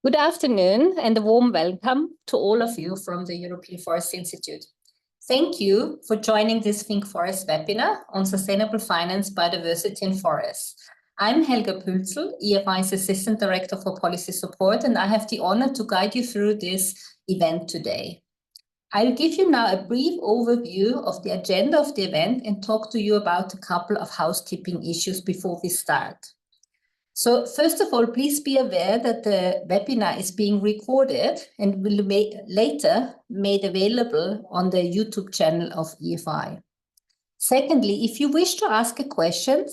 Good afternoon and a warm welcome to all of you from the European Forest Institute. Thank you for joining this ThinkForest webinar on sustainable finance, biodiversity and forests. I'm Helga Pülzel, EFI's Assistant Director for Policy Support, and I have the honor to guide you through this event today. I'll give you now a brief overview of the agenda of the event and talk to you about a couple of housekeeping issues before we start. So first of all, please be aware that the webinar is being recorded and will be later made available on the YouTube channel of EFI. Secondly, if you wish to ask a question,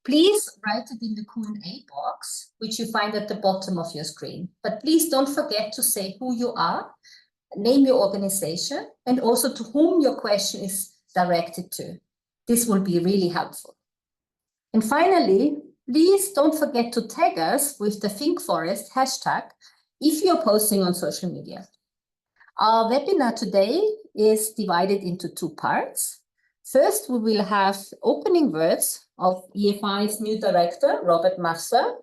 please write it in the Q&A box, which you find at the bottom of your screen. But please don't forget to say who you are, name your organization, and also to whom your question is directed to. This will be really helpful. And finally, please don't forget to tag us with the ThinkForest hashtag if you're posting on social media. Our webinar today is divided into two parts. First, we will have opening words of EFI's new director, Robert Mavsar,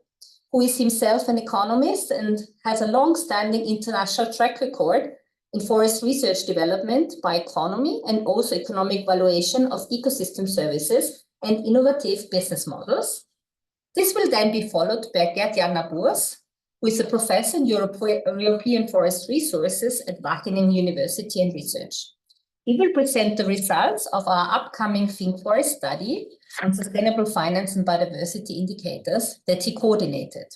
who is himself an economist and has a long-standing international track record in forest research development, bioeconomy, and also economic valuation of ecosystem services and innovative business models. This will then be followed by Gert-Jan Nabuurs, who is a professor in European forest resources at Wageningen University and Research. He will present the results of our upcoming ThinkForest study on sustainable finance and biodiversity indicators that he coordinated.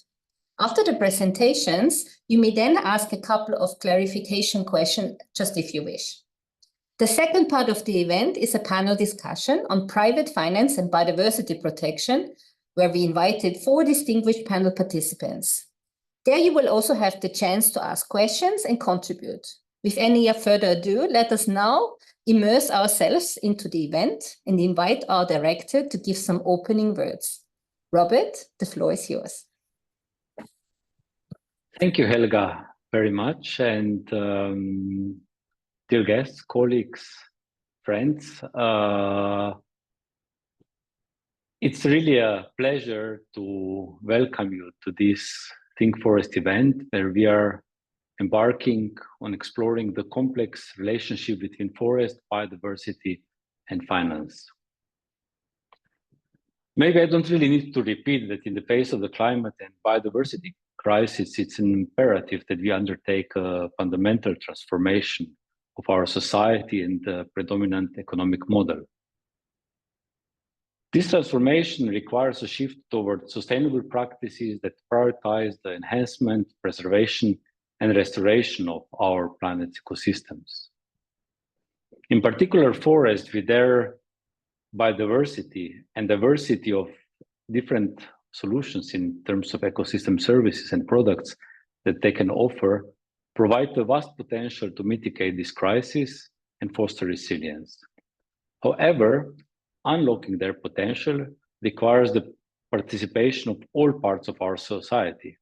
After the presentations, you may then ask a couple of clarification questions, just if you wish. The second part of the event is a panel discussion on private finance and biodiversity protection, where we invited 4 distinguished panel participants. There you will also have the chance to ask questions and contribute. With any further ado, let us now immerse ourselves into the event and invite our director to give some opening words. Robert, the floor is yours. Thank you, Helga, very much. And dear guests, colleagues, friends, it's really a pleasure to welcome you to this ThinkForest event, where we are embarking on exploring the complex relationship between forest, biodiversity, and finance. Maybe I don't really need to repeat that in the face of the climate and biodiversity crisis, it's an imperative that we undertake a fundamental transformation of our society and the predominant economic model. This transformation requires a shift toward sustainable practices that prioritize the enhancement, preservation, and restoration of our planet's ecosystems. In particular, forests, with their biodiversity and diversity of different solutions in terms of ecosystem services and products that they can offer, provide a vast potential to mitigate this crisis and foster resilience. However, unlocking their potential requires the participation of all parts of our society.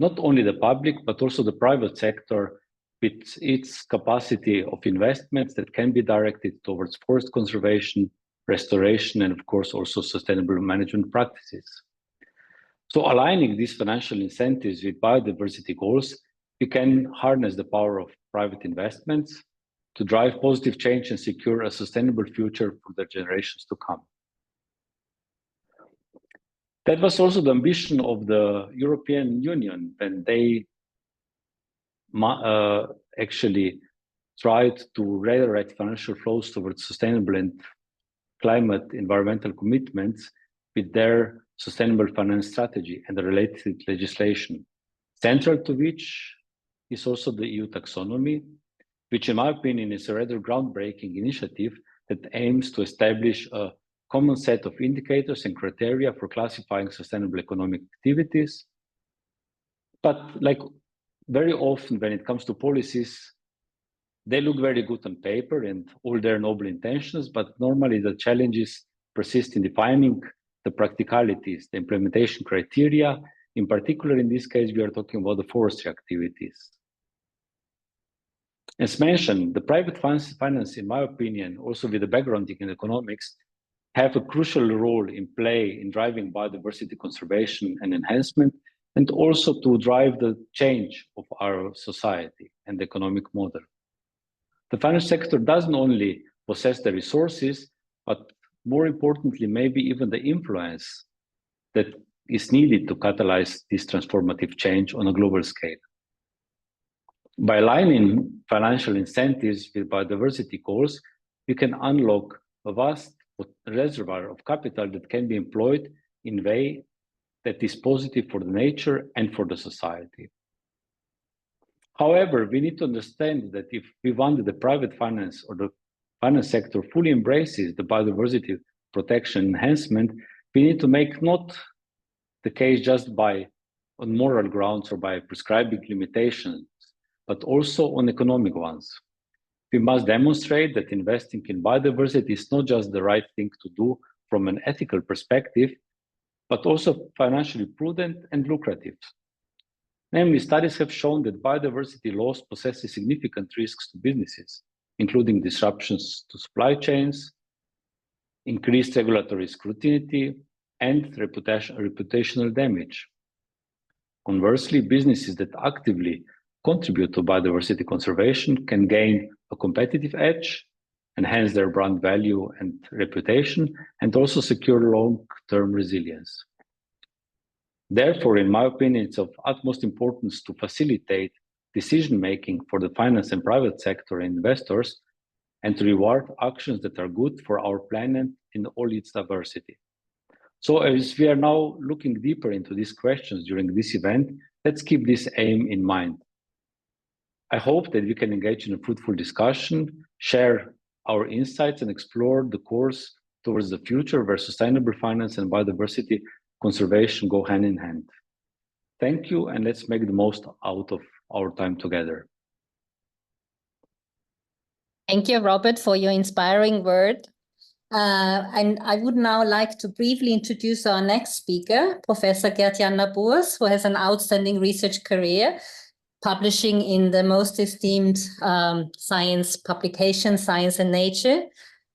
Not only the public, but also the private sector, with its capacity of investments that can be directed towards forest conservation, restoration, and of course also sustainable management practices. So aligning these financial incentives with biodiversity goals, we can harness the power of private investments to drive positive change and secure a sustainable future for the generations to come. That was also the ambition of the European Union when they actually tried to redirect financial flows towards sustainable and climate environmental commitments with their sustainable finance strategy and the related legislation. Central to which is also the EU Taxonomy, which in my opinion is a rather groundbreaking initiative that aims to establish a common set of indicators and criteria for classifying sustainable economic activities. But like very often when it comes to policies, they look very good on paper and all their noble intentions, but normally the challenges persist in defining the practicalities, the implementation criteria. In particular, in this case, we are talking about the forestry activities. As mentioned, the private finance, in my opinion, also with the background in economics, have a crucial role in play in driving biodiversity conservation and enhancement and also to drive the change of our society and economic model. The finance sector doesn't only possess the resources, but more importantly, maybe even the influence that is needed to catalyze this transformative change on a global scale. By aligning financial incentives with biodiversity goals, we can unlock a vast reservoir of capital that can be employed in a way that is positive for the nature and for the society. However, we need to understand that if we want that the private finance or the finance sector fully embraces the biodiversity protection enhancement, we need to make not the case just on moral grounds or by prescribing limitations, but also on economic ones. We must demonstrate that investing in biodiversity is not just the right thing to do from an ethical perspective, but also financially prudent and lucrative. Namely, studies have shown that biodiversity loss possesses significant risks to businesses, including disruptions to supply chains, increased regulatory scrutiny, and reputational damage. Conversely, businesses that actively contribute to biodiversity conservation can gain a competitive edge, enhance their brand value and reputation, and also secure long-term resilience. Therefore, in my opinion, it's of utmost importance to facilitate decision-making for the finance and private sector investors and to reward actions that are good for our planet in all its diversity. So as we are now looking deeper into these questions during this event, let's keep this aim in mind. I hope that we can engage in a fruitful discussion, share our insights, and explore the course towards the future where sustainable finance and biodiversity conservation go hand in hand. Thank you, and let's make the most out of our time together. Thank you, Robert, for your inspiring word. And I would now like to briefly introduce our next speaker, Professor Gert-Jan Nabuurs, who has an outstanding research career, publishing in the most esteemed science publication, Science and Nature.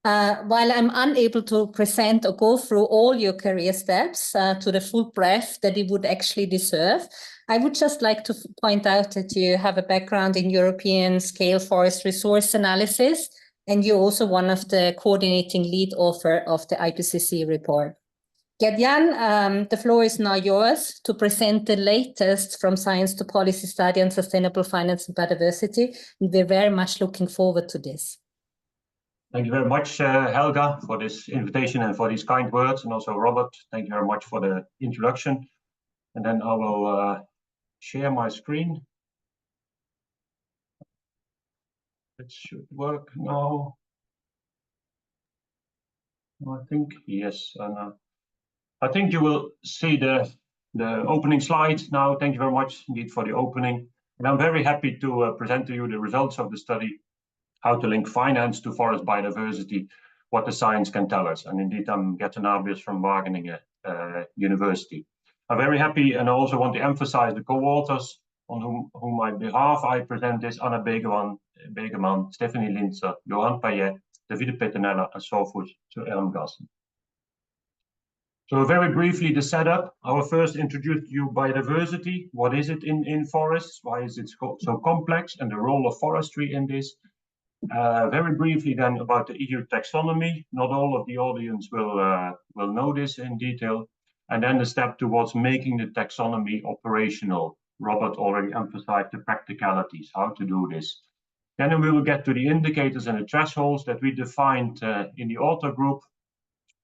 While I'm unable to present or go through all your career steps to the full breadth that you would actually deserve, I would just like to point out that you have a background in European scale forest resource analysis, and you're also one of the coordinating lead author of the IPCC report. Gert-Jan, the floor is now yours to present the latest from Science to Policy Study on Sustainable Finance and Biodiversity. We're very much looking forward to this. Thank you very much, Helga, for this invitation and for these kind words. And also, Robert, thank you very much for the introduction. And then I will share my screen. It should work now. I think, yes. I think you will see the opening slide now. Thank you very much indeed for the opening. And I'm very happy to present to you the results of the study, how to link finance to forest biodiversity, what the science can tell us. And indeed, I'm Nabuurs from Wageningen University. I'm very happy, and I also want to emphasize the co-authors on whom my behalf I present this: Anna Begeman, Stephanie Linzer, Johan Payet, Davide Pettinella, and Sofus Ermgassen. So very briefly, the setup. I will first introduce you biodiversity. What is it in forests? Why is it so complex? And the role of forestry in this. Very briefly then about the EU Taxonomy. Not all of the audience will know this in detail. And then the step towards making the taxonomy operational. Robert already emphasized the practicalities, how to do this. Then we will get to the indicators and the thresholds that we defined in the author group.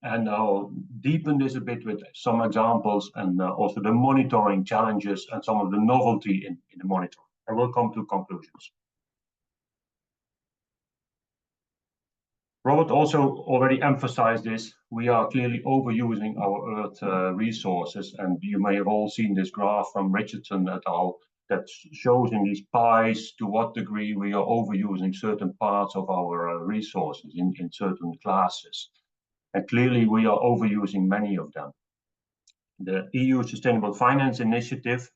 And I'll deepen this a bit with some examples and also the monitoring challenges and some of the novelty in the monitoring. I will come to conclusions. Robert also already emphasized this. We are clearly overusing our Earth resources, and you may have all seen this graph from Richardson et al. That shows in these pies to what degree we are overusing certain parts of our resources in certain classes. And clearly we are overusing many of them. The EU Sustainable Finance Initiative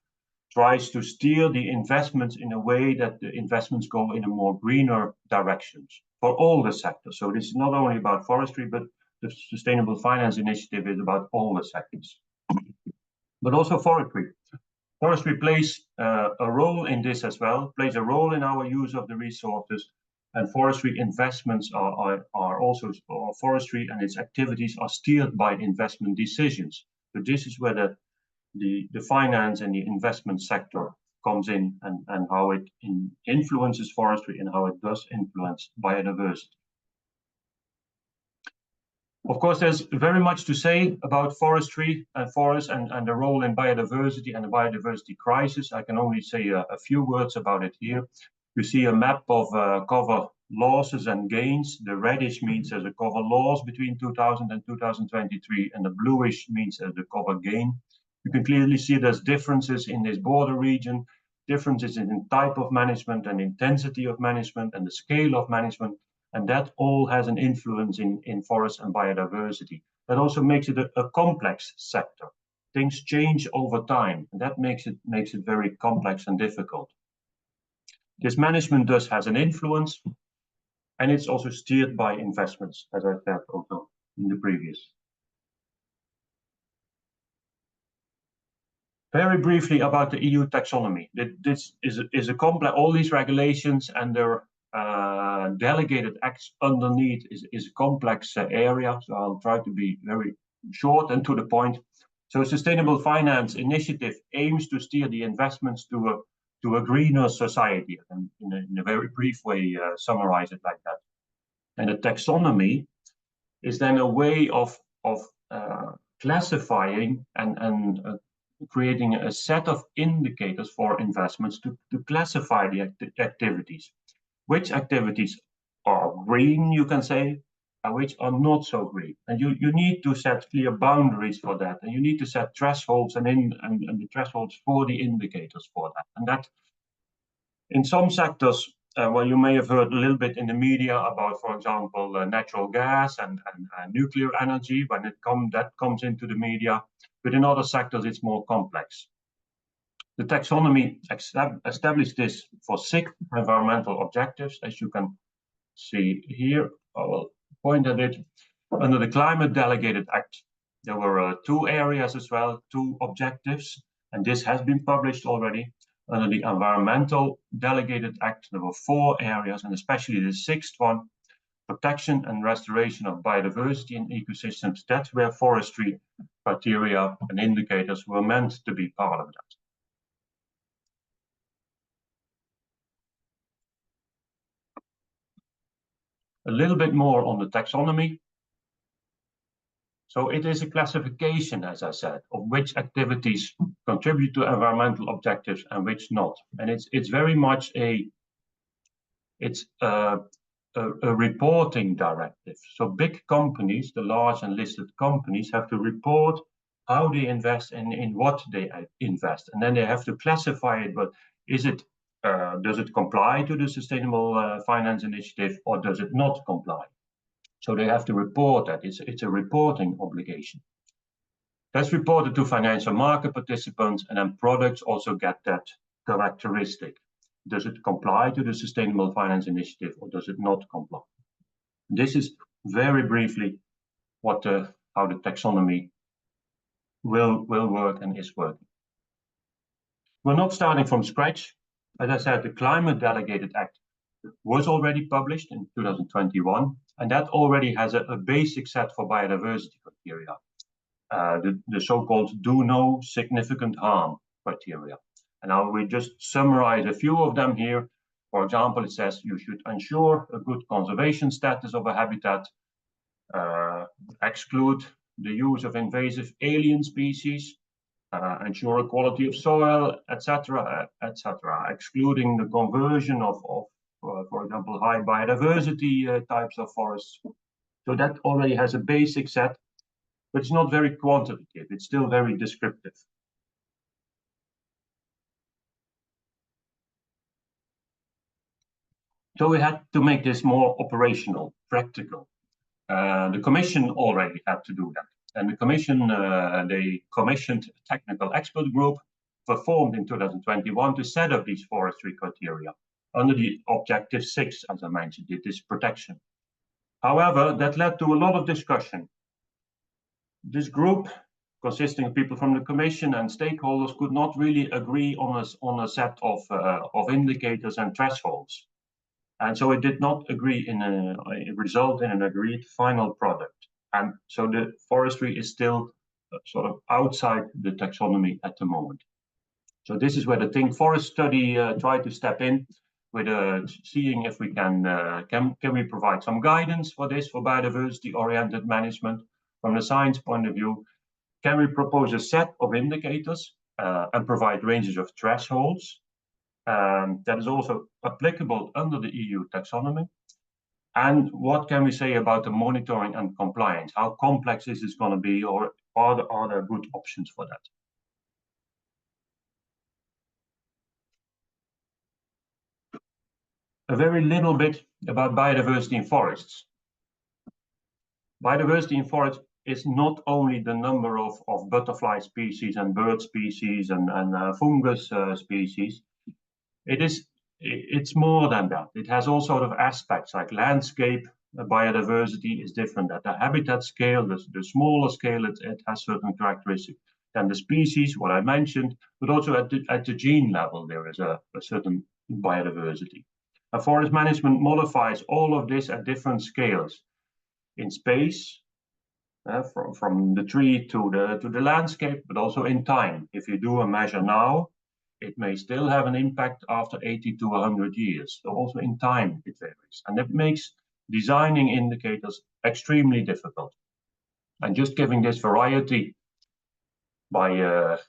tries to steer the investments in a way that the investments go in a more greener directions for all the sectors. So this is not only about forestry, but the Sustainable Finance Initiative is about all the sectors, but also forestry. Forestry plays a role in this as well, plays a role in our use of the resources, and forestry investments are also, or forestry and its activities are steered by investment decisions. So this is where the finance and the investment sector comes in, and how it influences forestry and how it does influence biodiversity. Of course, there's very much to say about forestry and forests and the role in biodiversity and the biodiversity crisis. I can only say a few words about it here. You see a map of cover losses and gains. The reddish means there's a cover loss between 2000 and 2023, and the bluish means there's a cover gain. You can clearly see there's differences in this border region, differences in type of management and intensity of management and the scale of management. And that all has an influence in forest and biodiversity. That also makes it a complex sector. Things change over time, and that makes it very complex and difficult. This management thus has an influence, and it's also steered by investments, as I said also in the previous. Very briefly about the EU taxonomy. This is a complex, all these regulations and their delegated acts underneath is a complex area, so I'll try to be very short and to the point. So Sustainable Finance Initiative aims to steer the investments to a greener society, and in a very brief way summarize it like that. And the taxonomy is then a way of classifying and creating a set of indicators for investments to classify the activities. Which activities are green, you can say, and which are not so green. And you need to set clear boundaries for that, and you need to set thresholds and the thresholds for the indicators for that. And that, in some sectors, well, you may have heard a little bit in the media about, for example, natural gas and nuclear energy when that comes into the media. But in other sectors, it's more complex. The taxonomy established this for 6 environmental objectives, as you can see here. I will point at it. Under the Climate Delegated Act, there were 2 areas as well, 2 objectives, and this has been published already. Under the Environmental Delegated Act, there were 4 areas, and especially the 6th one, protection and restoration of biodiversity and ecosystems. That's where forestry criteria and indicators were meant to be part of that. A little bit more on the taxonomy. So it is a classification, as I said, of which activities contribute to environmental objectives and which not. And it's very much a reporting directive. So big companies, the large and listed companies, have to report how they invest and in what they invest. And then they have to classify it, but does it comply to the Sustainable Finance Initiative, or does it not comply? So they have to report that. It's a reporting obligation. That's reported to financial market participants, and then products also get that characteristic. Does it comply to the Sustainable Finance Initiative, or does it not comply? This is very briefly how the taxonomy will work and is working. We're not starting from scratch. As I said, the Climate Delegated Act was already published in 2021, and that already has a basic set for biodiversity criteria, the so-called do no significant harm criteria. And I will just summarize a few of them here. For example, it says you should ensure a good conservation status of a habitat, exclude the use of invasive alien species, ensure quality of soil, etc., excluding the conversion of for example, high biodiversity types of forests. So that already has a basic set, but it's not very quantitative. It's still very descriptive. So we had to make this more operational, practical. The Commission already had to do that. And the Commission, they commissioned a technical expert group formed in 2021 to set up these forestry criteria under the Objective 6, as I mentioned, it is protection. However, that led to a lot of discussion. This group consisting of people from the Commission and stakeholders, could not really agree on a set of indicators and thresholds. And so it did not agree result in an agreed final product. And so the forestry is still sort of outside the taxonomy at the moment. So this is where the ThinkForest study tried to step in with seeing if we can we provide some guidance for this, for biodiversity-oriented management from the science point of view. Can we propose a set of indicators and provide ranges of thresholds that is also applicable under the EU taxonomy? And what can we say about the monitoring and compliance? How complex is this going to be, or are there good options for that? A very little bit about biodiversity in forests. Biodiversity in forests is not only the number of butterfly species and bird species and fungus species. It's more than that. It has all sort of aspects like landscape biodiversity is different at the habitat scale, the smaller scale, it has certain characteristics than the species, what I mentioned, but also at the gene level, there is a certain biodiversity. Forest management modifies all of this at different scales in space, from the tree to the landscape, but also in time. If you do a measure now, it may still have an impact after 80 to 100 years. So also in time it varies, and it makes designing indicators extremely difficult. And just giving this variety by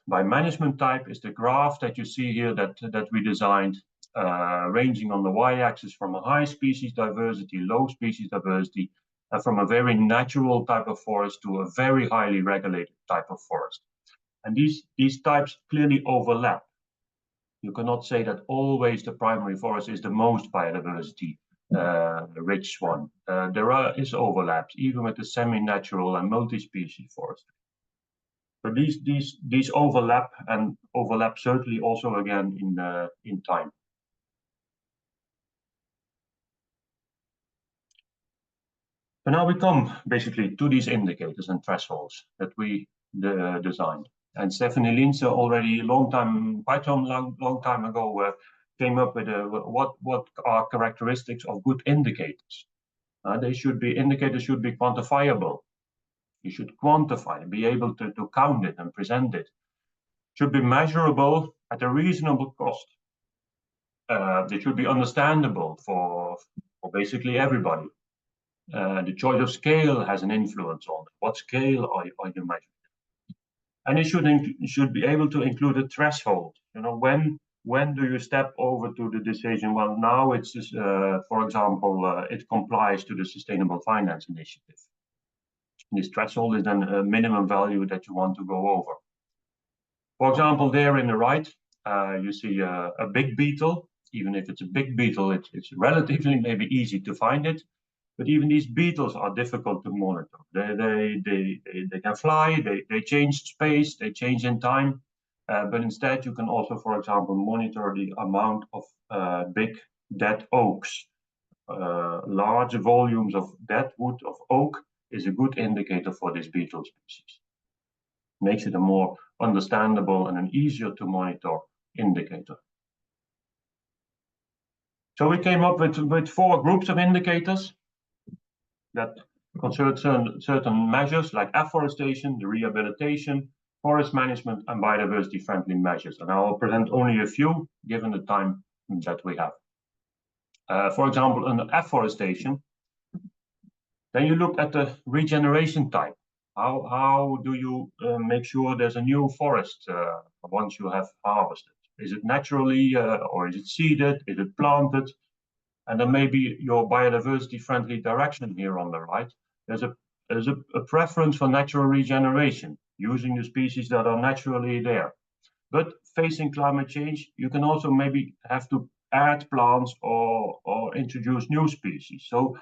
management type is the graph that you see here that we designed, ranging on the y-axis from a high species diversity, low species diversity, and from a very natural type of forest to a very highly regulated type of forest. And these types clearly overlap. You cannot say that always the primary forest is the most biodiversity rich one. There is overlaps, even with the semi-natural and multi-species forest. But these overlap, and overlap certainly also again in time. So now we come basically to these indicators and thresholds that we designed. And Stephanie Linse already quite a long time ago came up with what are characteristics of good indicators. Indicators should be quantifiable. You should quantify, be able to count it and present it. Should be measurable at a reasonable cost. They should be understandable for basically everybody. The choice of scale has an influence on it. What scale are you measuring? And it should be able to include a threshold. You know, when do you step over to the decision? Well, now it's just, for example, it complies to the Sustainable Finance Initiative. This threshold is then a minimum value that you want to go over. For example, there in the right, you see a big beetle. Even if it's a big beetle, it's relatively maybe easy to find it. But even these beetles are difficult to monitor. They can fly, they change space, they change in time. But instead, you can also, for example, monitor the amount of big dead oaks. Large volumes of dead wood of oak is a good indicator for this beetle species. Makes it a more understandable and an easier to monitor indicator. So we came up with 4 groups of indicators that concern certain measures like afforestation, the rehabilitation, forest management, and biodiversity-friendly measures. And I will present only a few, given the time that we have. For example, under afforestation, then you look at the regeneration type. How do you make sure there's a new forest once you have harvested? Is it naturally or is it seeded? Is it planted? And then maybe your biodiversity-friendly direction here on the right. There's a preference for natural regeneration, using the species that are naturally there. But facing climate change, you can also maybe have to add plants or introduce new species. So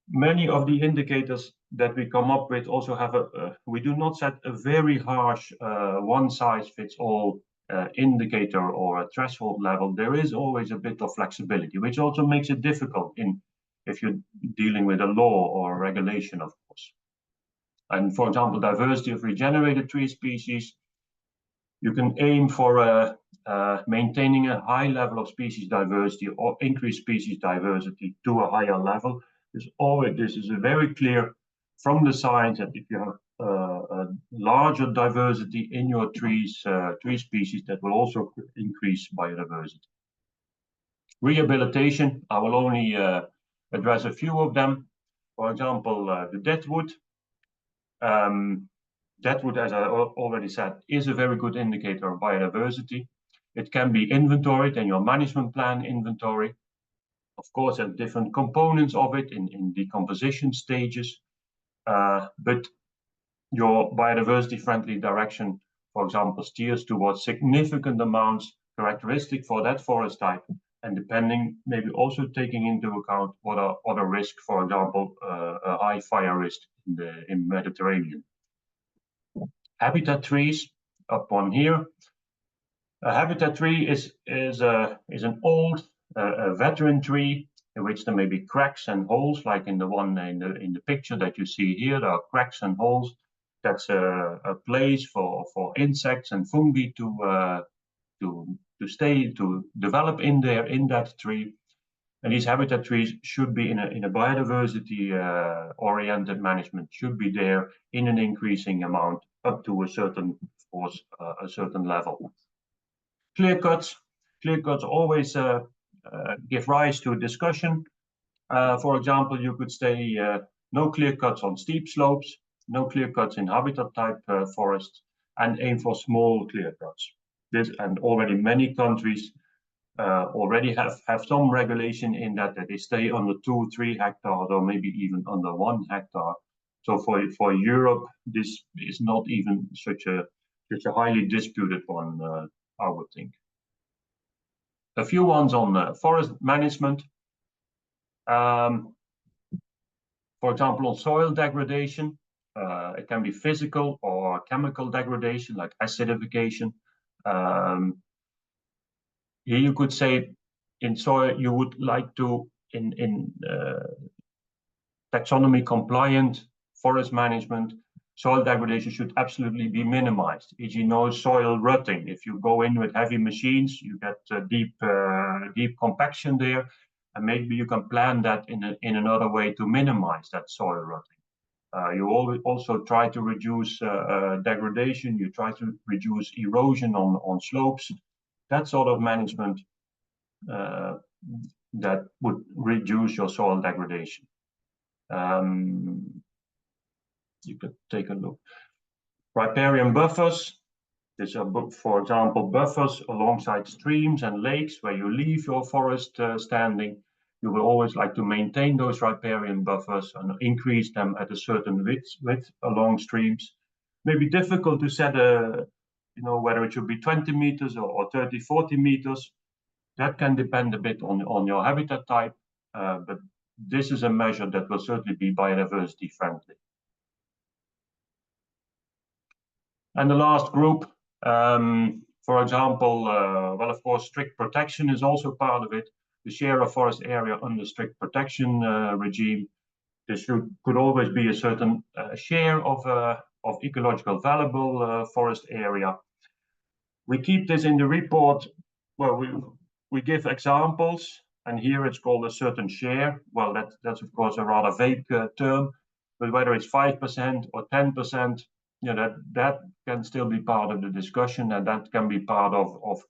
many of the indicators that we come up with also have we do not set a very harsh one-size-fits-all indicator or a threshold level. There is always a bit of flexibility, which also makes it difficult if you're dealing with a law or a regulation, of course. And for example, diversity of regenerated tree species, you can aim for maintaining a high level of species diversity or increase species diversity to a higher level. This is a very clear from the science that if you have a larger diversity in your trees, tree species, that will also increase biodiversity. Rehabilitation, I will only address a few of them. For example, the deadwood. Deadwood, as I already said, is a very good indicator of biodiversity. It can be inventoried in your management plan inventory. Of course, there are different components of it in decomposition stages, but your biodiversity-friendly direction, for example, steers towards significant amounts characteristic for that forest type, and depending, maybe also taking into account what are other risks, for example, a high fire risk in Mediterranean. Habitat trees, up on here. A habitat tree is an old veteran tree in which there may be cracks and holes, like in the one in the picture that you see here. There are cracks and holes. That's a place for insects and fungi to develop in that tree. And these habitat trees should be in a biodiversity oriented management, should be there in an increasing amount up to a certain, of course, a certain level. Clear cuts always give rise to discussion. For example, you could say no clear cuts on steep slopes, no clear cuts in habitat type forests, and aim for small clear cuts. This, and already many countries already have some regulation in that they stay under 2-3 hectares or maybe even under 1 hectare. So for Europe, this is not even such a highly disputed one, I would think. A few ones on forest management. For example, on soil degradation, it can be physical or chemical degradation like acidification. Here you could say in soil you would like to, in taxonomy compliant forest management, soil degradation should absolutely be minimized. E.g., no soil rutting. If you go in with heavy machines, you get deep compaction there, and maybe you can plan that in another way to minimize that soil rutting. You always also try to reduce degradation. You try to reduce erosion on slopes. That sort of management that would reduce your soil degradation. You could take a look. Riparian buffers. These are, for example, buffers alongside streams and lakes where you leave your forest standing. You will always like to maintain those riparian buffers and increase them at a certain width along streams. Maybe difficult to set whether it should be 20 meters or 30, 40 meters. That can depend a bit on your habitat type, but this is a measure that will certainly be biodiversity friendly. And the last group, for example, well, of course, strict protection is also part of it. The share of forest area under strict protection regime. This could always be a certain share of ecological valuable forest area. We keep this in the report. Well, we give examples, and here it's called a certain share. Well, that's of course a rather vague term, but whether it's 5% or 10%, that can still be part of the discussion, and that can be part of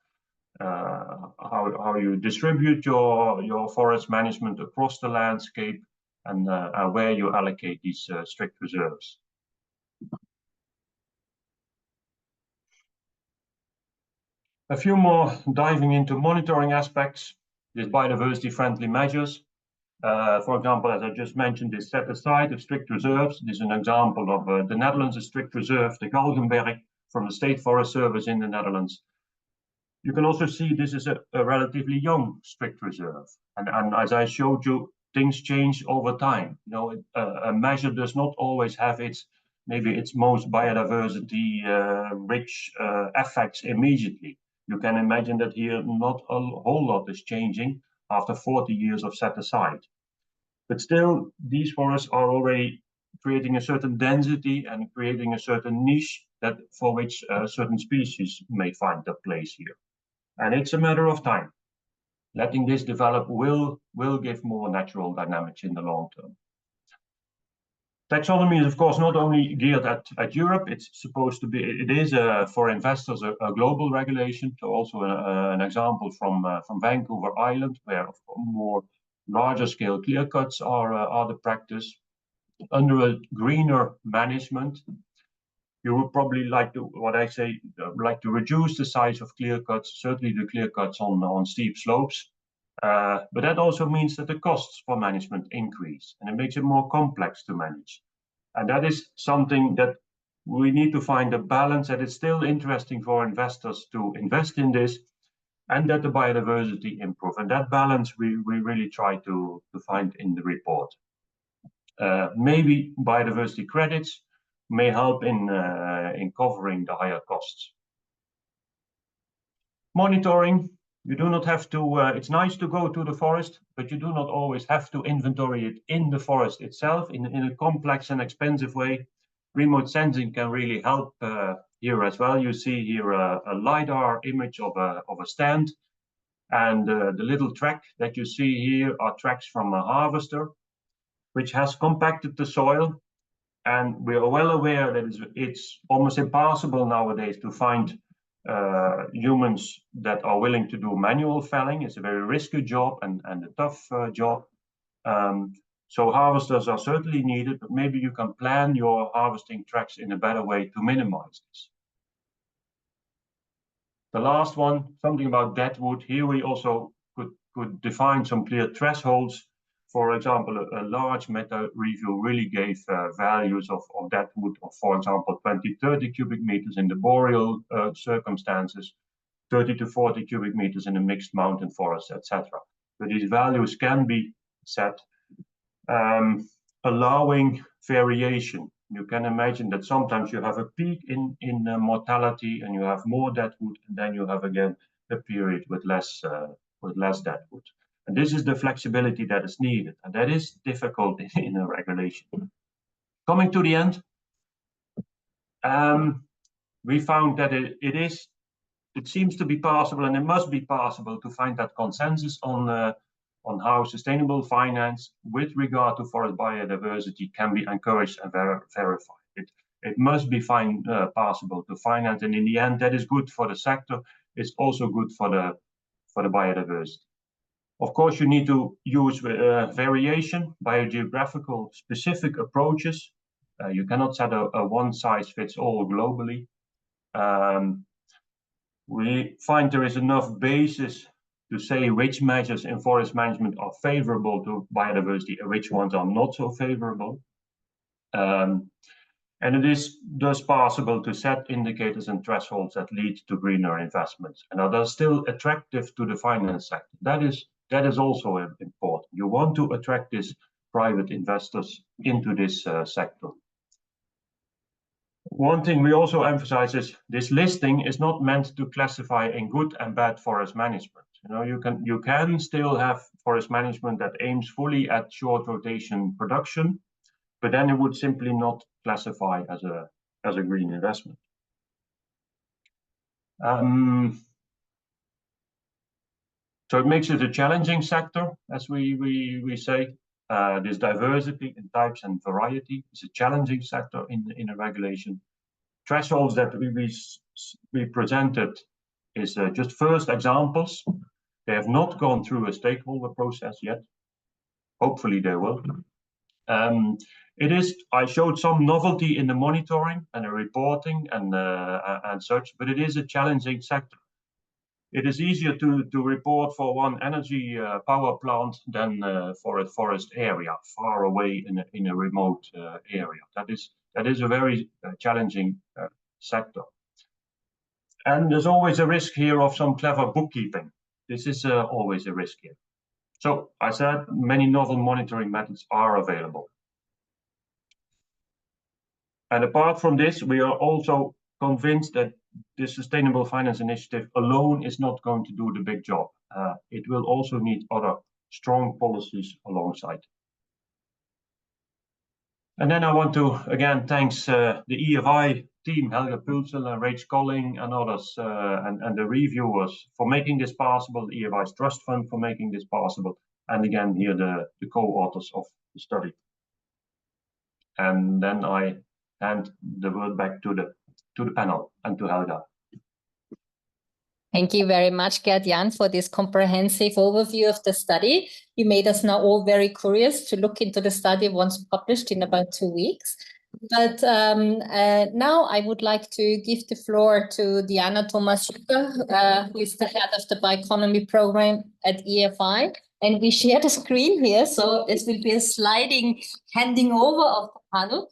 how you distribute your forest management across the landscape, and where you allocate these strict reserves. A few more diving into monitoring aspects. These biodiversity-friendly measures. For example, as I just mentioned, is set aside of strict reserves. This is an example of the Netherlands, a strict reserve, the Galgenberg, from the State Forest Service in the Netherlands. You can also see this is a relatively young strict reserve. And as I showed you, things change over time. A measure does not always have its most biodiversity rich effects immediately. You can imagine that here not a whole lot is changing after 40 years of set aside. But still, these forests are already creating a certain density and creating a certain niche that for which certain species may find their place here. And it's a matter of time. Letting this develop will give more natural dynamics in the long term. Taxonomy is, of course, not only geared at Europe. It's supposed to be, it is for investors a global regulation. So also an example from Vancouver Island, where more larger scale clear cuts are the practice. Under a greener management, you would probably like to, like to reduce the size of clear cuts, certainly the clear cuts on steep slopes. But that also means that the costs for management increase, and it makes it more complex to manage. And that is something that we need to find a balance, that it's still interesting for investors to invest in this, and that the biodiversity improve. And that balance we really try to find in the report. Maybe biodiversity credits may help in covering the higher costs. Monitoring, you do not have to, it's nice to go to the forest, but you do not always have to inventory it in the forest itself in a complex and expensive way. Remote sensing can really help here as well. You see here a LiDAR image of a stand, and the little track that you see here are tracks from a harvester, which has compacted the soil. And we are well aware that it's almost impossible nowadays to find humans that are willing to do manual felling. It's a very risky job and a tough job. So harvesters are certainly needed, but maybe you can plan your harvesting tracks in a better way to minimize this. The last one, something about deadwood. Here we also could define some clear thresholds. For example, a large meta review really gave values of deadwood of, for example, 20-30 cubic meters in the boreal circumstances, 30 to 40 cubic meters in a mixed mountain forest, etc. So these values can be set, allowing variation. You can imagine that sometimes you have a peak in mortality and you have more deadwood, and then you have again a period with less deadwood. And this is the flexibility that is needed, and that is difficult in a regulation. Coming to the end, we found that it seems to be possible, and it must be possible, to find that consensus on how sustainable finance with regard to forest biodiversity can be encouraged and verified. It must be possible to finance, and in the end, that is good for the sector. It's also good for the biodiversity. Of course, you need to use variation, biogeographical specific approaches. You cannot set a one-size-fits-all globally. We find there is enough basis to say which measures in forest management are favorable to biodiversity and which ones are not so favorable. And it is thus possible to set indicators and thresholds that lead to greener investments and are still attractive to the finance sector. That is also important. You want to attract these private investors into this sector. One thing we also emphasize is this listing is not meant to classify in good and bad forest management. You can still have forest management that aims fully at short rotation production, but then it would simply not classify as a green investment. So it makes it a challenging sector, as we say. This diversity in types and variety is a challenging sector in a regulation. Thresholds that we presented is just first examples. They have not gone through a stakeholder process yet. Hopefully they will. I showed some novelty in the monitoring and the reporting and such, but it is a challenging sector. It is easier to report for one energy power plant than for a forest area far away in a remote area. That is a very challenging sector. And there's always a risk here of some clever bookkeeping. This is always a risk here. So I said many novel monitoring methods are available. And apart from this, we are also convinced that the Sustainable Finance Initiative alone is not going to do the big job. It will also need other strong policies alongside. And then I want to again thanks the EFI team, Helga Pulsel and Rach Colling and others, and the reviewers for making this possible, the EFI's Trust Fund for making this possible, and again here the co-authors of the study. And then I hand the word back to the panel and to Helga. Thank you very much, Gert-Jan, for this comprehensive overview of the study. You made us now all very curious to look into the study once published in about 2 weeks. But now I would like to give the floor to Diana Tuomasjukka, who is the head of the Bioeconomy Programme at EFI. And we share the screen here, so it will be a sliding handing over of the panel.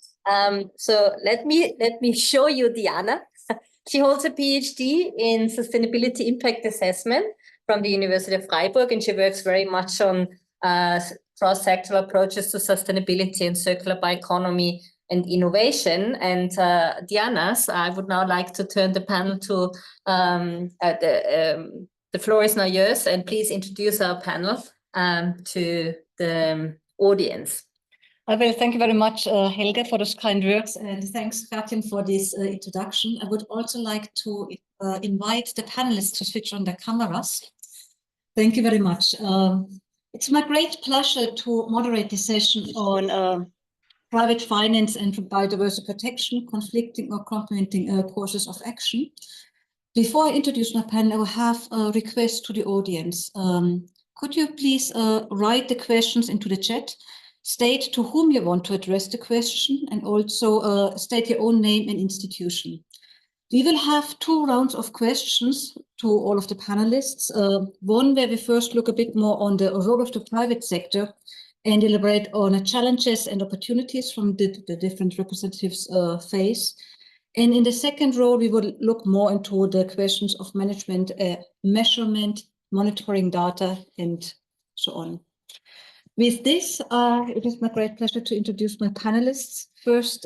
So let me show you Diana. She holds a PhD in Sustainability Impact Assessment from the University of Freiburg, and she works very much on cross-sectoral approaches to sustainability and circular bioeconomy and innovation. And Diana, I would now like to turn the panel to the floor is now yours, and please introduce our panel to the audience. Well, thank you very much, Helga, for those kind words, and thanks, Gert-Jan, for this introduction. I would also like to invite the panelists to switch on their cameras. Thank you very much. It's my great pleasure to moderate this session on private finance and biodiversity protection, conflicting or complementing courses of action. Before I introduce my panel, I will have a request to the audience. Could you please write the questions into the chat? State to whom you want to address the question, and also state your own name and institution. We will have 2 rounds of questions to all of the panelists. One where we first look a bit more on the role of the private sector and elaborate on challenges and opportunities from the different representatives face. And in the second row, we will look more into the questions of management, measurement, monitoring data, and so on. With this, it is my great pleasure to introduce my panelists. First,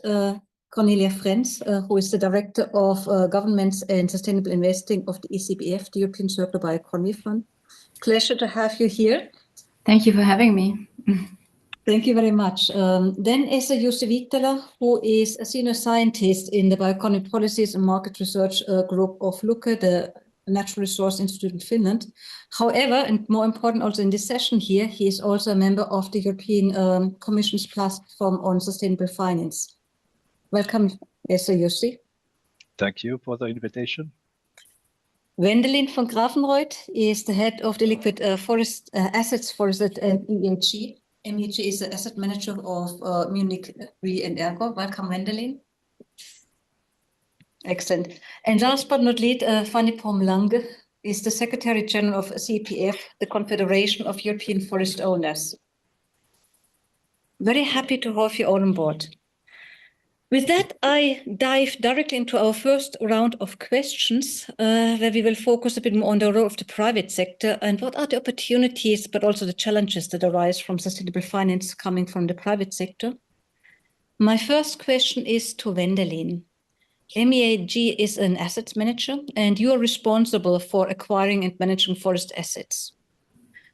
Cornelia Frenz, who is the Director of Governments and Sustainable Investing of the ECBF, the European Circular Bioeconomy Fund. Pleasure to have you here. Thank you for having me. Thank you very much. Then Esa Jussi Viitala, who is a Senior Scientist in the Bioeconomy Policies and Market Research Group of Luke, the Natural Resource Institute in Finland. However, and more important also in this session here, he is also a member of the European Commission's platform on sustainable finance. Welcome, Esa Jussi. Thank you for the invitation. Wendelin van Gravenreuth is the head of the liquid forest assets forest at MEAG. MEAG is the asset manager of Munich Re and Ergo. Welcome, Wendelin. Excellent. And last but not least, Fanny Pom-Lange is the Secretary General of CEPF, the Confederation of European Forest Owners. Very happy to have you all on board. With that, I dive directly into our first round of questions, where we will focus a bit more on the role of the private sector and what are the opportunities, but also the challenges that arise from sustainable finance coming from the private sector. My first question is to Wendelin. MEAG is an asset manager, and you are responsible for acquiring and managing forest assets.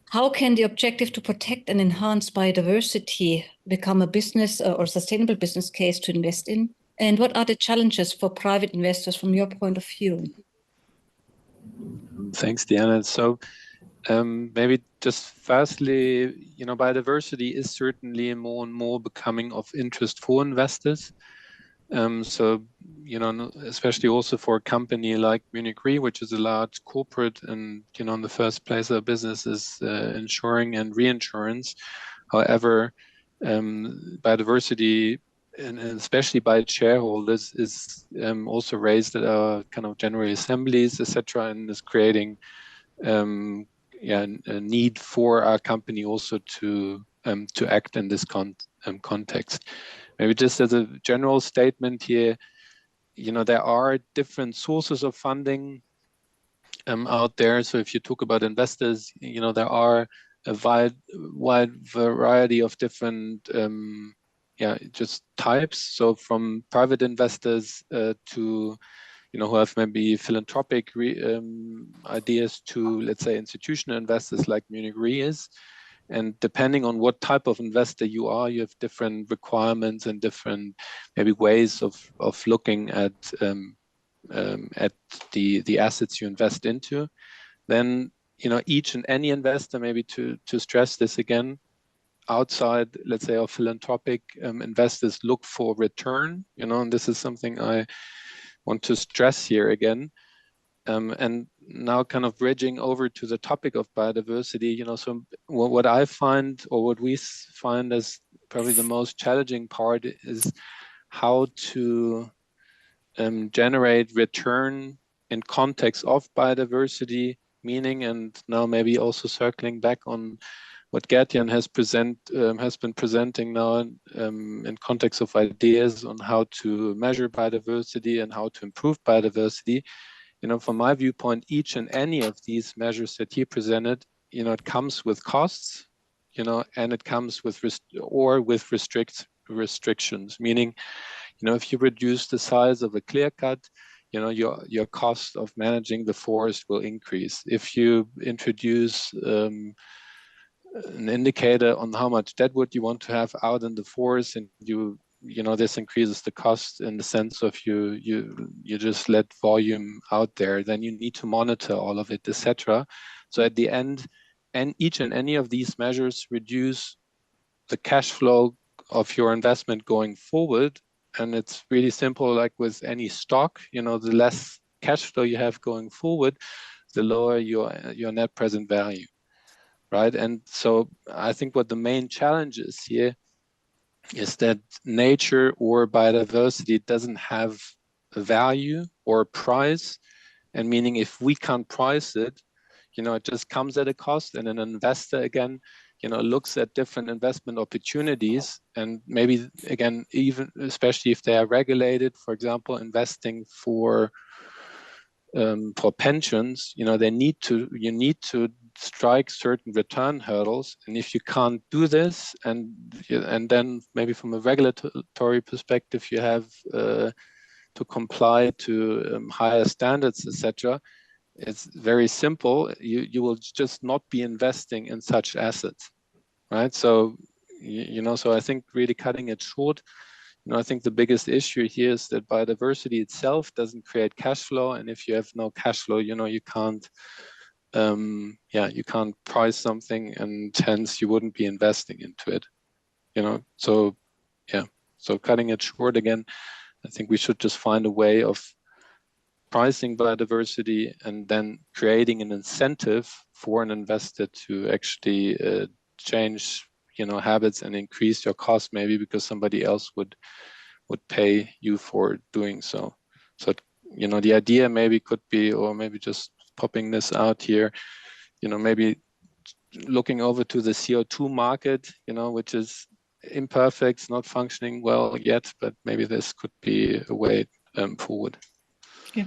How can the objective to protect and enhance biodiversity become a business or sustainable business case to invest in? And what are the challenges for private investors from your point of view? Thanks, Diana. So maybe just firstly, biodiversity is certainly more and more becoming of interest for investors. So, especially also for a company like Munich Re, which is a large corporate, and, in the first place, our business is insuring and reinsurance. However, biodiversity, and especially by shareholders, is also raised at our kind of general assemblies, etc., and is creating a need for our company also to act in this context. Maybe just as a general statement here, there are different sources of funding out there. So if you talk about investors, there are a wide variety of different just types. So from private investors to who have maybe philanthropic ideas to, let's say, institutional investors like Munich Re is. And depending on what type of investor you are, you have different requirements and different maybe ways of looking at the assets you invest into. Then, you know, each and any investor, maybe to stress this again, outside, let's say, of philanthropic investors look for return, you know, and this is something I want to stress here again. And now kind of bridging over to the topic of biodiversity, you know, so what I find, or what we find as probably the most challenging part, is how to generate return in context of biodiversity, meaning, and now maybe also circling back on what Gert-Jan has been presenting now in context of ideas on how to measure biodiversity and how to improve biodiversity. You know, from my viewpoint, each and any of these measures that he presented, you know, it comes with costs, you know, and it comes with restrictions, meaning, you know, if you reduce the size of a clear cut, you know, your cost of managing the forest will increase. If you introduce an indicator on how much deadwood you want to have out in the forest, and you know, this increases the cost in the sense of you just let volume out there, then you need to monitor all of it, etc. So at the end, and each and any of these measures reduce the cash flow of your investment going forward. And it's really simple, like with any stock, you know, the less cash flow you have going forward, the lower your net present value, right? And so I think what the main challenge is here is that nature or biodiversity doesn't have a value or a price, and meaning if we can't price it, you know, it just comes at a cost, and an investor again, you know, looks at different investment opportunities, and maybe again, even especially if they are regulated, for example, investing for pensions, you know, you need to strike certain return hurdles, and if you can't do this, and then maybe from a regulatory perspective, you have to comply to higher standards, etc. It's very simple. You will just not be investing in such assets, right? So, you know, so I think really cutting it short, you know, I think the biggest issue here is that biodiversity itself doesn't create cash flow, and if you have no cash flow, you know, you can't, you can't price something, and hence you wouldn't be investing into it, you know. So, yeah. So cutting it short again, I think we should just find a way of pricing biodiversity and then creating an incentive for an investor to actually change, you know, habits and increase your cost, maybe because somebody else would pay you for doing so. So, you know, the idea maybe could be, or maybe just popping this out here, you know, maybe looking over to the CO2 market, you know, which is imperfect, it's not functioning well yet, but maybe this could be a way forward. Yeah.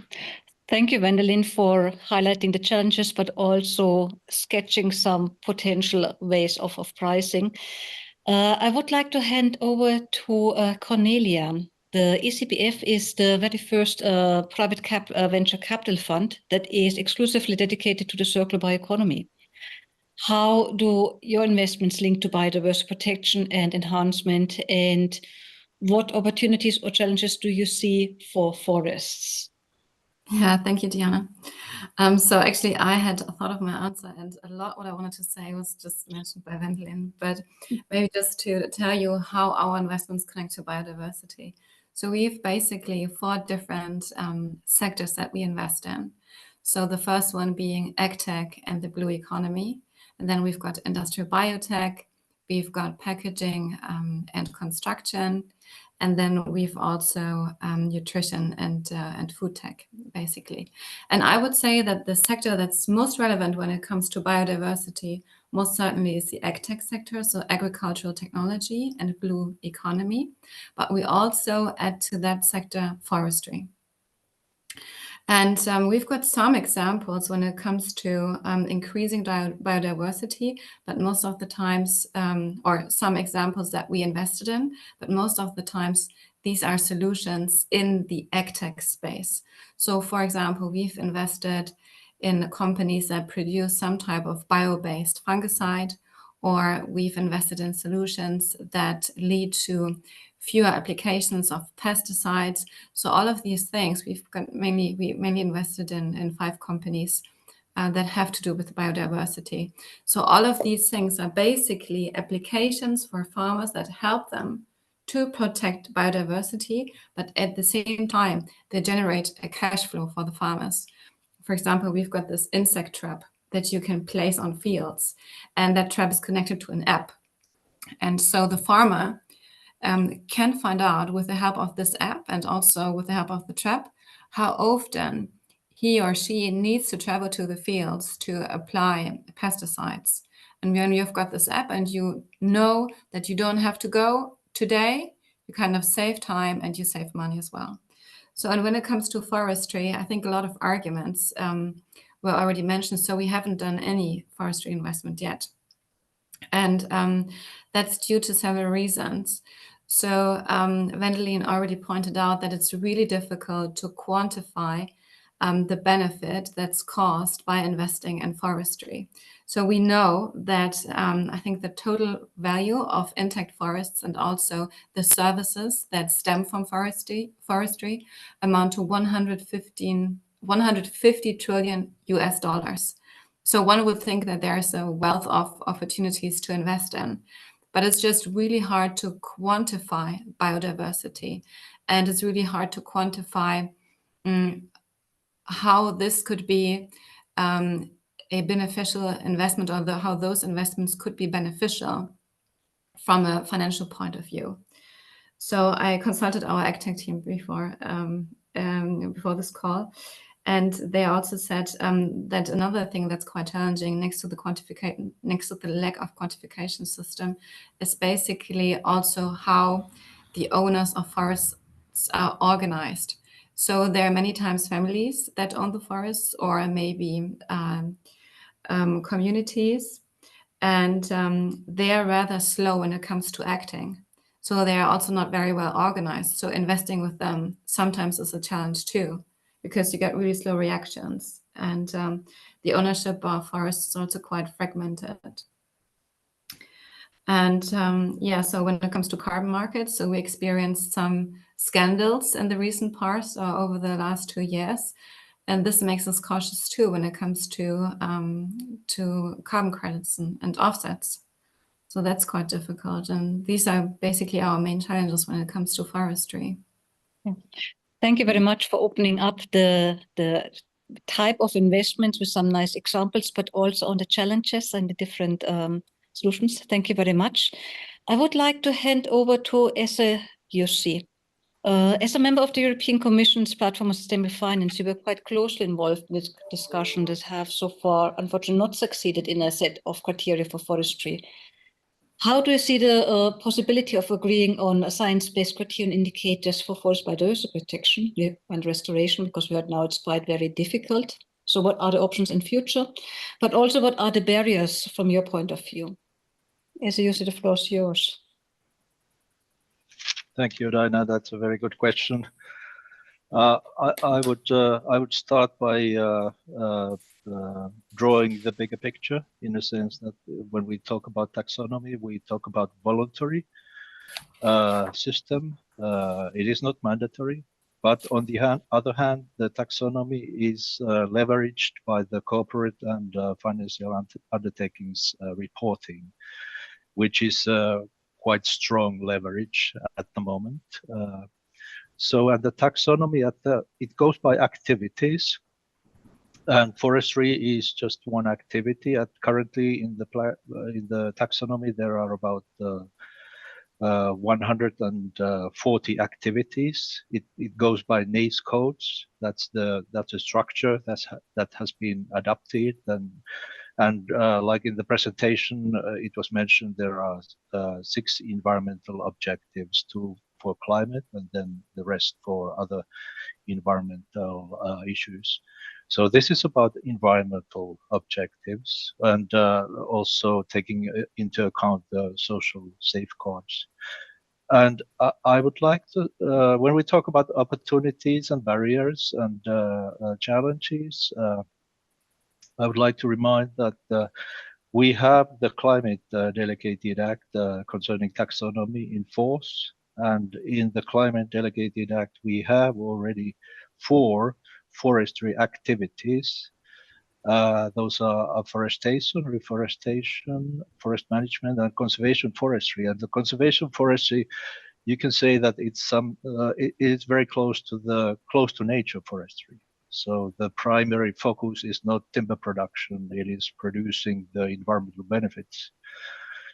Thank you, Wendelin, for highlighting the challenges, but also sketching some potential ways of pricing. I would like to hand over to Cornelia. The ECPF is the very first private venture capital fund that is exclusively dedicated to the circular bioeconomy. How do your investments link to biodiversity protection and enhancement, and what opportunities or challenges do you see for forests? Yeah, thank you, Diana. So actually, I had thought of my answer, and a lot what I wanted to say was just mentioned by Wendelin, but maybe just to tell you how our investments connect to biodiversity. So we have basically 4 different sectors that we invest in. So the first one being AgTech and the blue economy, and then we've got industrial biotech, we've got packaging and construction, and then we've also nutrition and food tech, basically. And I would say that the sector that's most relevant when it comes to biodiversity most certainly is the AgTech sector, so agricultural technology and blue economy. But we also add to that sector forestry. And we've got some examples when it comes to increasing biodiversity, but most of the times, or some examples that we invested in, but most of the times, these are solutions in the AgTech space. So for example, we've invested in companies that produce some type of bio-based fungicide, or we've invested in solutions that lead to fewer applications of pesticides. So all of these things, we mainly invested in 5 companies that have to do with biodiversity. So all of these things are basically applications for farmers that help them to protect biodiversity, but at the same time, they generate a cash flow for the farmers. For example, we've got this insect trap that you can place on fields, and that trap is connected to an app. And so the farmer can find out with the help of this app and also with the help of the trap how often he or she needs to travel to the fields to apply pesticides. And when you've got this app and you know that you don't have to go today, you kind of save time and you save money as well. So, and when it comes to forestry, I think a lot of arguments were already mentioned. So we haven't done any forestry investment yet. And that's due to several reasons. So Wendelin already pointed out that it's really difficult to quantify the benefit that's caused by investing in forestry. So we know that I think the total value of intact forests and also the services that stem from forestry amount to 150 trillion US dollars. So one would think that there's a wealth of opportunities to invest in, but it's just really hard to quantify biodiversity, and it's really hard to quantify how this could be a beneficial investment, or how those investments could be beneficial from a financial point of view. So I consulted our AgTech team before this call, and they also said that another thing that's quite challenging next to the lack of quantification system is basically also how the owners of forests are organized. So there are many times families that own the forests, or maybe communities, and they are rather slow when it comes to acting. So they are also not very well organized. So investing with them sometimes is a challenge too, because you get really slow reactions, and the ownership of forests is also quite fragmented. And so when it comes to carbon markets, so we experienced some scandals in the recent past over the last 2 years, and this makes us cautious too when it comes to carbon credits and offsets. So that's quite difficult, and these are basically our main challenges when it comes to forestry. Thank you very much for opening up the type of investments with some nice examples, but also on the challenges and the different solutions. Thank you very much. I would like to hand over to Esse Jussi. As a member of the European Commission's Platform on Sustainable Finance, you were quite closely involved in this discussion that have so far, unfortunately, not succeeded in a set of criteria for forestry. How do you see the possibility of agreeing on science-based criterion indicators for forest biodiversity protection and restoration? Because we heard now it's quite very difficult. So what are the options in future? But also, what are the barriers from your point of view? Esse Jussi, the floor is yours. Thank you, Diana. That's a very good question. I would start by drawing the bigger picture, in the sense that when we talk about taxonomy, we talk about voluntary system. It is not mandatory, but on the other hand, the taxonomy is leveraged by the corporate and financial undertakings reporting, which is quite strong leverage at the moment. So at the taxonomy, it goes by activities, and forestry is just one activity. Currently in the taxonomy, there are about 140 activities. It goes by NACE codes. That's a structure that has been adopted, and like in the presentation, it was mentioned there are 6 environmental objectives, 2 for climate, and then the rest for other environmental issues. So this is about environmental objectives, and also taking into account the social safeguards. And I would like to, when we talk about opportunities and barriers and challenges, I would like to remind that We have the Climate Delegated Act concerning taxonomy in force. And in the Climate Delegated Act, we have already 4 forestry activities. Those are afforestation, reforestation, forest management, and conservation forestry. And the conservation forestry, you can say that it's it is very close to nature forestry. So the primary focus is not timber production; it is producing the environmental benefits.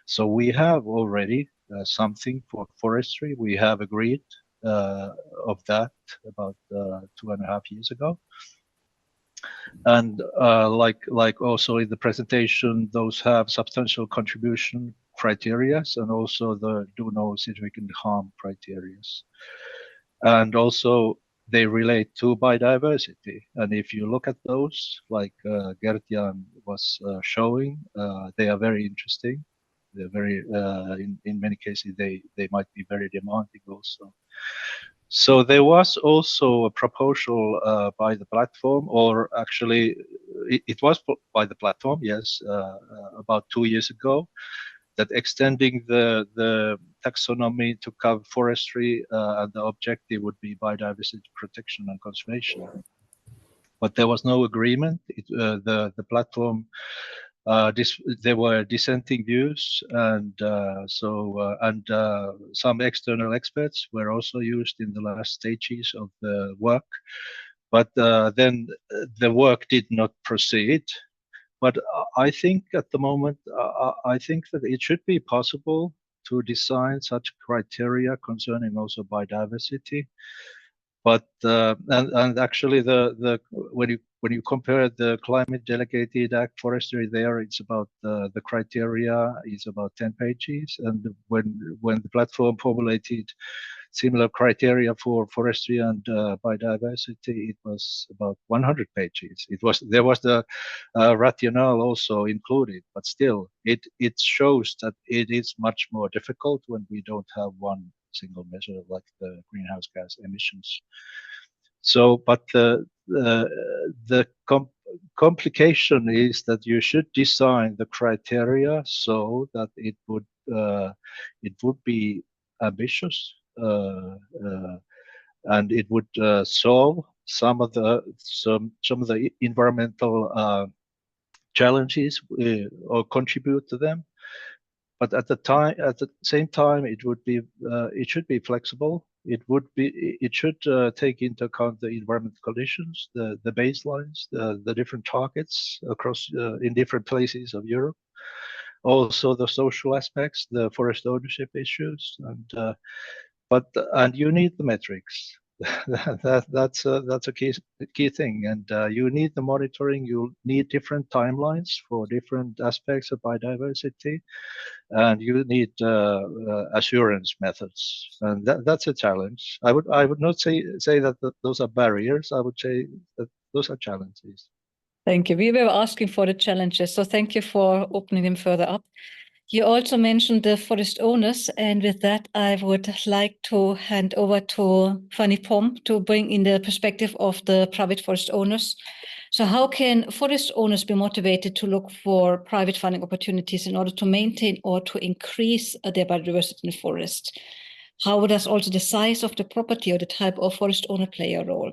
So we have already something for forestry. We have agreed of that about 2.5 years ago. And like also in the presentation, those have substantial contribution criteria and also the do no significant harm criteria. And also they relate to biodiversity. And if you look at those, like Gert-Jan was showing, they are very interesting. They're very, in many cases, they might be very demanding also. So there was also a proposal by the platform, or actually it was by the platform, yes, about 2 years ago, that extending the taxonomy to cover forestry, and the objective would be biodiversity protection and conservation. But there was no agreement. The platform, there were dissenting views, and some external experts were also used in the last stages of the work. But then the work did not proceed. But I think at the moment, I think that it should be possible to design such criteria concerning also biodiversity. But and actually, when you compare the Climate Delegated Act forestry, there it's about the criteria is about 10 pages, and when the platform formulated similar criteria for forestry and biodiversity, it was about 100 pages. There was the rationale also included, but still it shows that it is much more difficult when we don't have one single measure like the greenhouse gas emissions. So, but the complication is that you should design the criteria so that it would be ambitious, and it would solve some of the environmental challenges or contribute to them. But at the same time, it should be flexible. It should take into account the environmental conditions, the baselines, the different targets across in different places of Europe. Also the social aspects, the forest ownership issues, and you need the metrics. That's a key thing, and you need the monitoring. You need different timelines for different aspects of biodiversity, and you need assurance methods, and that's a challenge. I would not say that those are barriers. I would say that those are challenges. Thank you. We were asking for the challenges, so thank you for opening them further up. You also mentioned the forest owners, and with that, I would like to hand over to Fanny Pom to bring in the perspective of the private forest owners. So how can forest owners be motivated to look for private funding opportunities in order to maintain or to increase their biodiversity in the forest? How does also the size of the property or the type of forest owner play a role?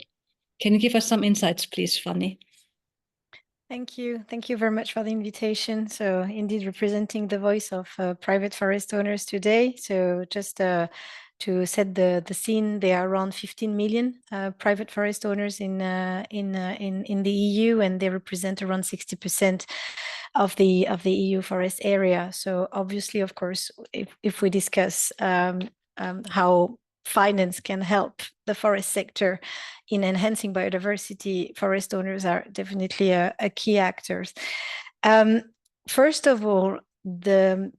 Can you give us some insights, please, Fanny? Thank you. Thank you very much for the invitation. So indeed representing the voice of private forest owners today. So just to set the scene, there are around 15 million private forest owners in the EU, and they represent around 60% of the EU forest area. So obviously, of course, if we discuss how finance can help the forest sector in enhancing biodiversity, forest owners are definitely a key actors. First of all, the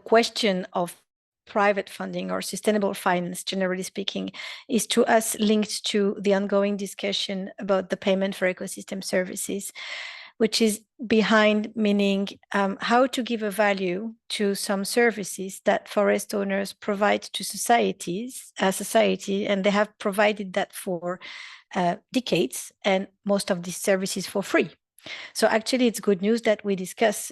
question of private funding or sustainable finance, generally speaking, is to us linked to the ongoing discussion about the payment for ecosystem services, which is behind, meaning how to give a value to some services that forest owners provide to society, and they have provided that for decades, and most of these services for free. So actually, it's good news that we discuss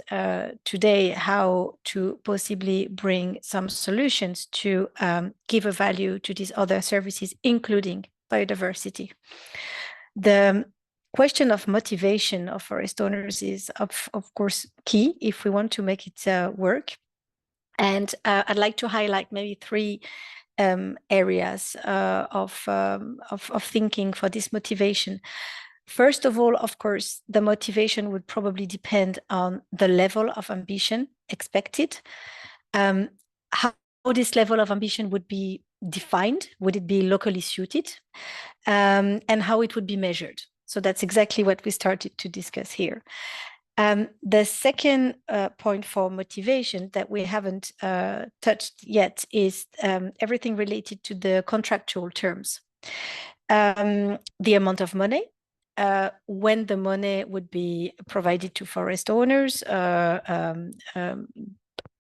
today how to possibly bring some solutions to give a value to these other services, including biodiversity. The question of motivation of forest owners is, of course, key if we want to make it work. And I'd like to highlight maybe three areas of thinking for this motivation. First of all, of course, the motivation would probably depend on the level of ambition expected. How this level of ambition would be defined, would it be locally suited, and how it would be measured. So that's exactly what we started to discuss here. The second point for motivation that we haven't touched yet is everything related to the contractual terms. The amount of money, when the money would be provided to forest owners,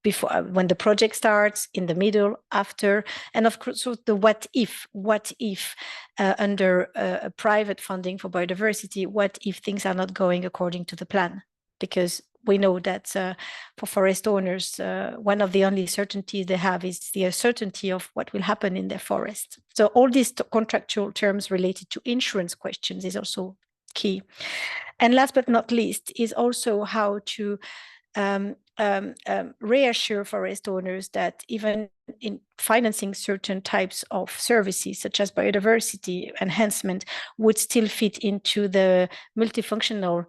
before, when the project starts, in the middle, after, and of course, so the what if under a private funding for biodiversity, what if things are not going according to the plan? Because we know that for forest owners, one of the only certainties they have is the uncertainty of what will happen in their forest. So all these contractual terms related to insurance questions is also key. And last but not least is also how to reassure forest owners that even in financing certain types of services, such as biodiversity enhancement, would still fit into the multifunctional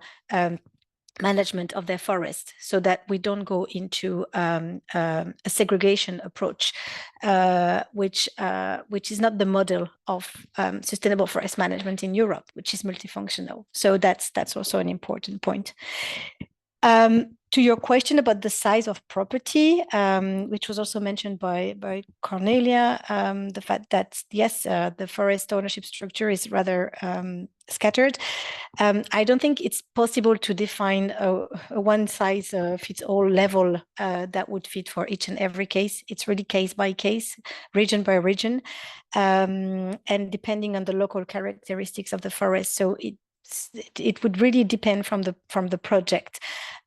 management of their forest, so that we don't go into a segregation approach, which is not the model of sustainable forest management in Europe, which is multifunctional. So that's also an important point. To your question about the size of property, which was also mentioned by Cornelia, the fact that, yes, the forest ownership structure is rather scattered. I don't think it's possible to define a one-size-fits-all level that would fit for each and every case. It's really case by case, region by region, and depending on the local characteristics of the forest. So it would really depend from the project,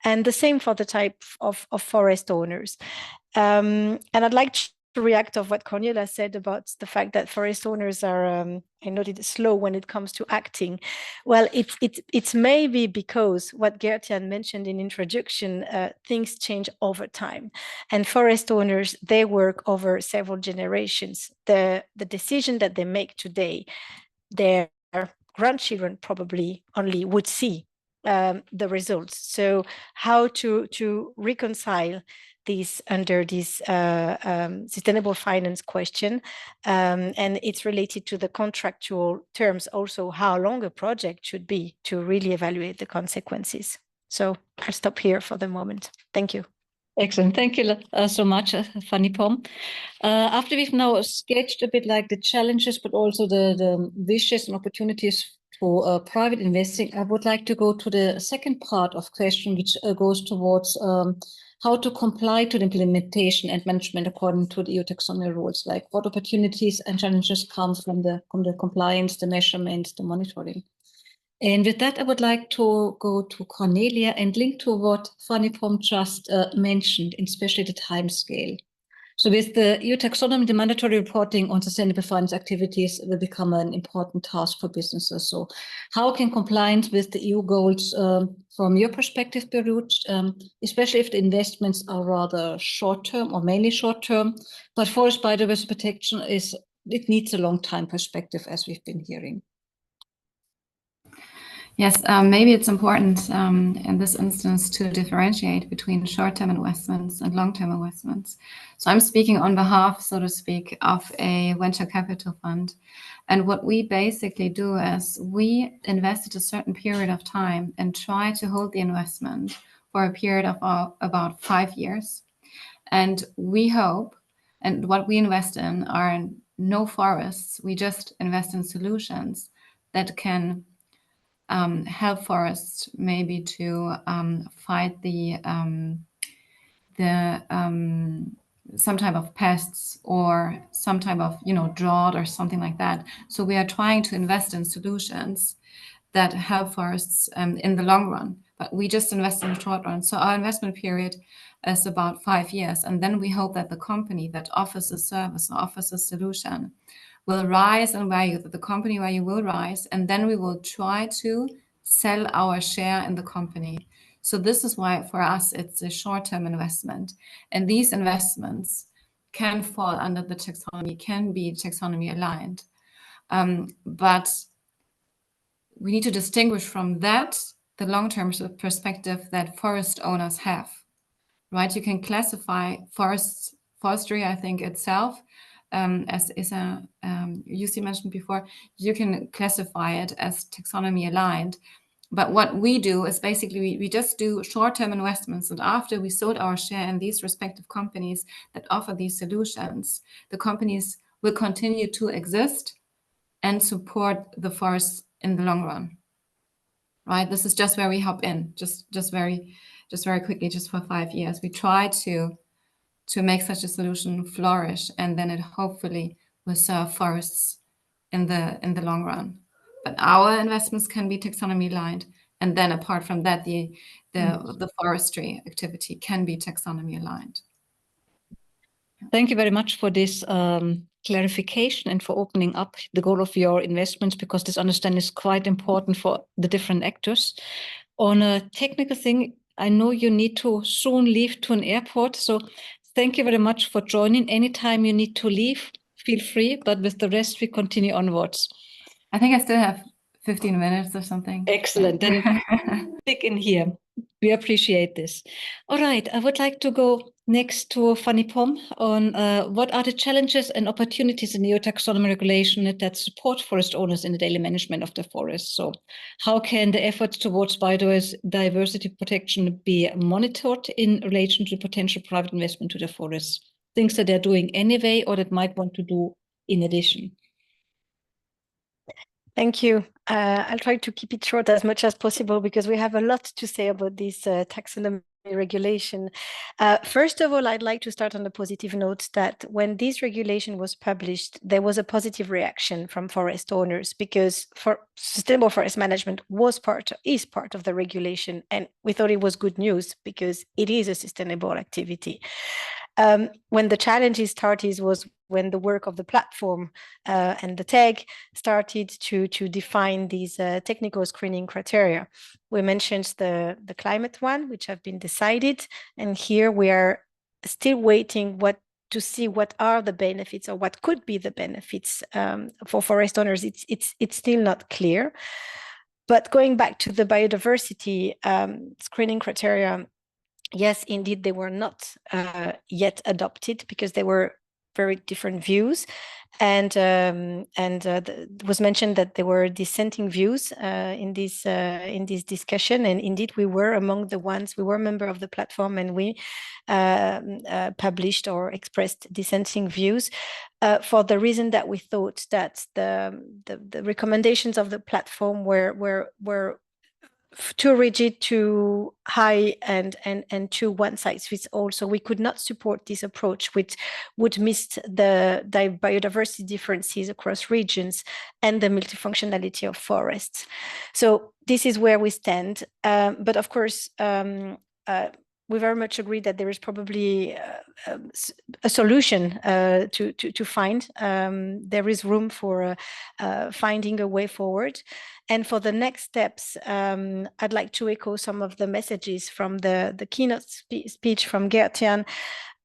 and the same for the type of forest owners. And I'd like to react of what Cornelia said about the fact that forest owners are, I noted, slow when it comes to acting. Well, it's maybe because what Gert-Jan mentioned in introduction, things change over time, and forest owners, they work over several generations. The decision that they make today, their grandchildren probably only would see the results. So how to reconcile these under this sustainable finance question, and it's related to the contractual terms also, how long a project should be to really evaluate the consequences. So I'll stop here for the moment. Thank you. Excellent. Thank you so much, Fanny Pom. After we've now sketched a bit like the challenges, but also the wishes and opportunities for private investing, I would like to go to the second part of question, which goes towards how to comply to the implementation and management according to the EU Taxonomy rules, like what opportunities and challenges come from the compliance, the measurement, the monitoring. And with that, I would like to go to Cornelia and link to what Fanny Pom just mentioned, especially the time scale. So with the EU Taxonomy, the mandatory reporting on sustainable finance activities will become an important task for businesses. So how can compliance with the EU goals from your perspective be reached, especially if the investments are rather short-term or mainly short-term, but forest biodiversity protection it needs a long-time perspective, as we've been hearing. Yes, maybe it's important in this instance to differentiate between short-term investments and long-term investments. So I'm speaking on behalf, so to speak, of a venture capital fund. And what we basically do is we invest at a certain period of time and try to hold the investment for a period of about 5 years. And we hope, and what we invest in are no forests. We just invest in solutions that can help forests maybe to fight some type of pests or some type of drought or something like that. So we are trying to invest in solutions that help forests in the long run. but we just invest in the short run. So our investment period is about 5 years. And then we hope that the company that offers a service or offers a solution will rise in value, that the company value will rise, and then we will try to sell our share in the company. So this is why for us it's a short-term investment. And these investments can fall under the taxonomy, can be taxonomy aligned. But we need to distinguish from that the long-term perspective that forest owners have, right? You can classify forestry, I think, itself, as Jussi mentioned before, you can classify it as taxonomy aligned. But what we do is basically we just do short-term investments, and after we sold our share in these respective companies that offer these solutions, the companies will continue to exist and support the forests in the long run. Right? This is just where we hop in, just very quickly, just for 5 years. We try to make such a solution flourish, and then it hopefully will serve forests in the long run. But our investments can be taxonomy aligned, and then apart from that, the forestry activity can be taxonomy aligned. Thank you very much for this clarification and for opening up the goal of your investments, because this understanding is quite important for the different actors. On a technical thing, I know you need to soon leave to an airport, so thank you very much for joining. Anytime you need to leave, feel free, but with the rest, we continue onwards. I think I still have 15 minutes or something. Excellent. Then stick in here. We appreciate this. All right, I would like to go next to Fanny Pom on what are the challenges and opportunities in the EU Taxonomy regulation that support forest owners in the daily management of the forest. So how can the efforts towards biodiversity protection be monitored in relation to potential private investment to the forests? Things that they're doing anyway or that might want to do in addition. Thank you. I'll try to keep it short as much as possible because we have a lot to say about this taxonomy regulation. First of all, I'd like to start on a positive note that when this regulation was published, there was a positive reaction from forest owners because sustainable forest management is part of the regulation, and we thought it was good news because it is a sustainable activity. When the challenges started was when the work of the platform and the tag started to define these technical screening criteria. We mentioned the climate one, which have been decided, and here we are still waiting to see what are the benefits or what could be the benefits for forest owners. It's still not clear. But going back to the biodiversity screening criteria, yes, indeed, they were not yet adopted because they were very different views, and it was mentioned that there were dissenting views in this discussion, and indeed we were among the ones. We were a member of the platform, and we published or expressed dissenting views for the reason that we thought that the recommendations of the platform were too rigid, too high, and too one size fits all. So we could not support this approach, which would miss the biodiversity differences across regions and the multifunctionality of forests. So this is where we stand. But of course, we very much agree that there is probably a solution to find. There is room for finding a way forward. And for the next steps, I'd like to echo some of the messages from the keynote speech from Gert-Jan.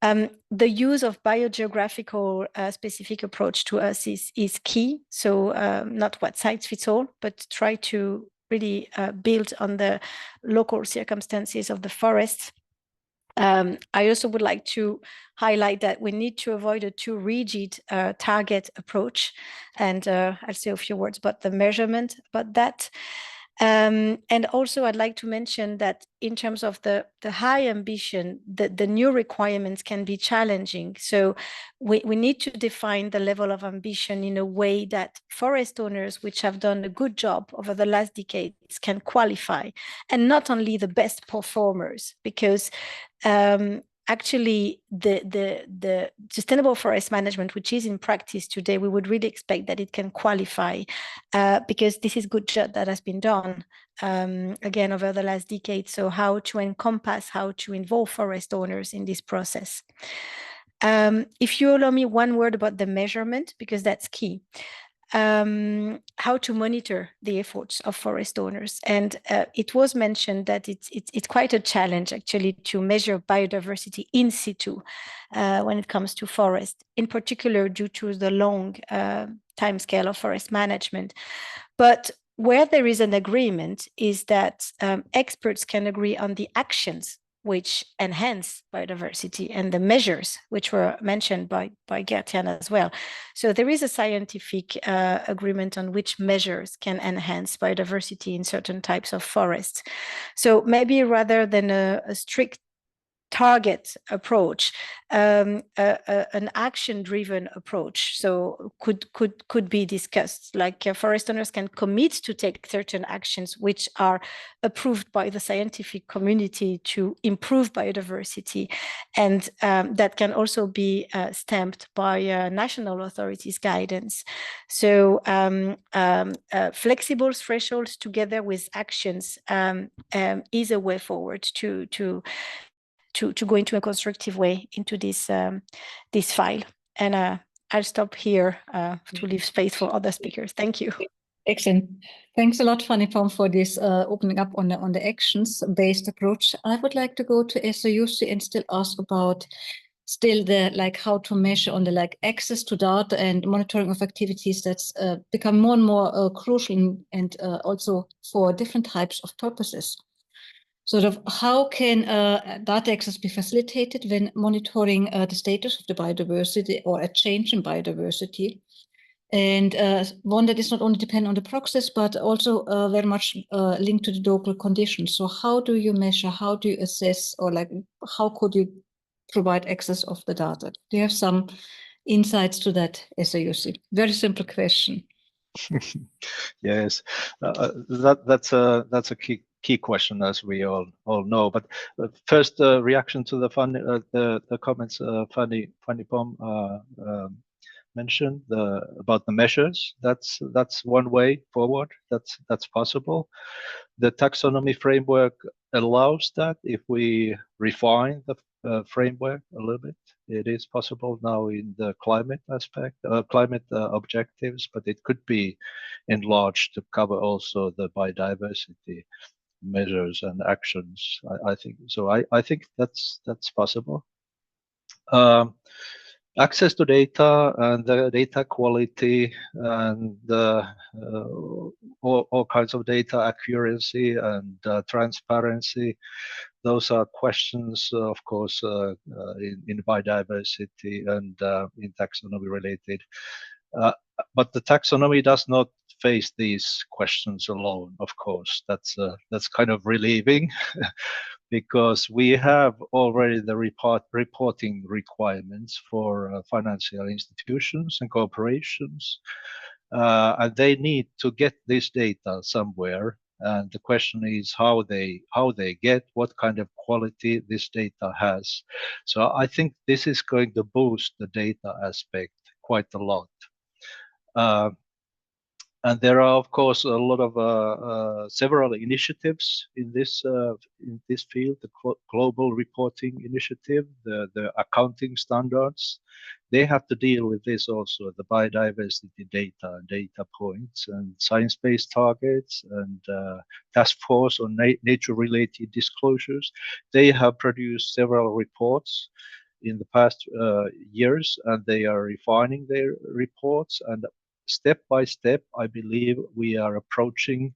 The use of biogeographical specific approach to us is key. So not what size fits all, but try to really build on the local circumstances of the forest. I also would like to highlight that we need to avoid a too rigid target approach. And I'll say a few words about the measurement about that. And also I'd like to mention that in terms of the high ambition, the new requirements can be challenging. So we need to define the level of ambition in a way that forest owners, which have done a good job over the last decades, can qualify, and not only the best performers, because actually the sustainable forest management, which is in practice today, we would really expect that it can qualify because this is good job that has been done again over the last decade. So how to encompass, how to involve forest owners in this process. If you allow me one word about the measurement, because that's key. How to monitor the efforts of forest owners. And it was mentioned that it's quite a challenge actually to measure biodiversity in situ when it comes to forest, in particular due to the long timescale of forest management. But where there is an agreement is that experts can agree on the actions which enhance biodiversity and the measures which were mentioned by Gert-Jan as well. So there is a scientific agreement on which measures can enhance biodiversity in certain types of forests. So maybe rather than a strict target approach, an action-driven approach. So could be discussed. Like forest owners can commit to take certain actions which are approved by the scientific community to improve biodiversity, and that can also be stamped by national authorities' guidance. So flexible thresholds together with actions is a way forward to go into a constructive way into this this file. And I'll stop here to leave space for other speakers. Thank you. Excellent. Thanks a lot, Fanny Pom, for this opening up on the actions-based approach. I would like to go to SOUC and still ask about still the how to measure on the access to data and monitoring of activities that's become more and more crucial and also for different types of purposes. Sort of how can data access be facilitated when monitoring the status of the biodiversity or a change in biodiversity? And one that is not only dependent on the process, but also very much linked to the local conditions. So how do you measure, how do you assess, or how could you provide access of the data? Do you have some insights to that, SOUC? Very simple question. Yes, that's a key question, as we all know. But first, reaction to the comments Fanny Pom mentioned about the measures. That's one way forward. That's possible. The taxonomy framework allows that if we refine the framework a little bit. It is possible now in the climate aspect, climate objectives, but it could be enlarged to cover also the biodiversity measures and actions. I think so. I think that's possible. Access to data and the data quality and all kinds of data accuracy and transparency. Those are questions, of course, in biodiversity and in taxonomy related. But the taxonomy does not face these questions alone, of course. That's kind of relieving because we have already the reporting requirements for financial institutions and corporations, and they need to get this data somewhere. And the question is how they get, what kind of quality this data has. So I think this is going to boost the data aspect quite a lot. And there are, of course, a lot of several initiatives in this field. The Global Reporting Initiative, the accounting standards, they have to deal with this also, the biodiversity data points and science-based targets and task force on nature-related disclosures. They have produced several reports in the past years, and they are refining their reports. And step by step, I believe we are approaching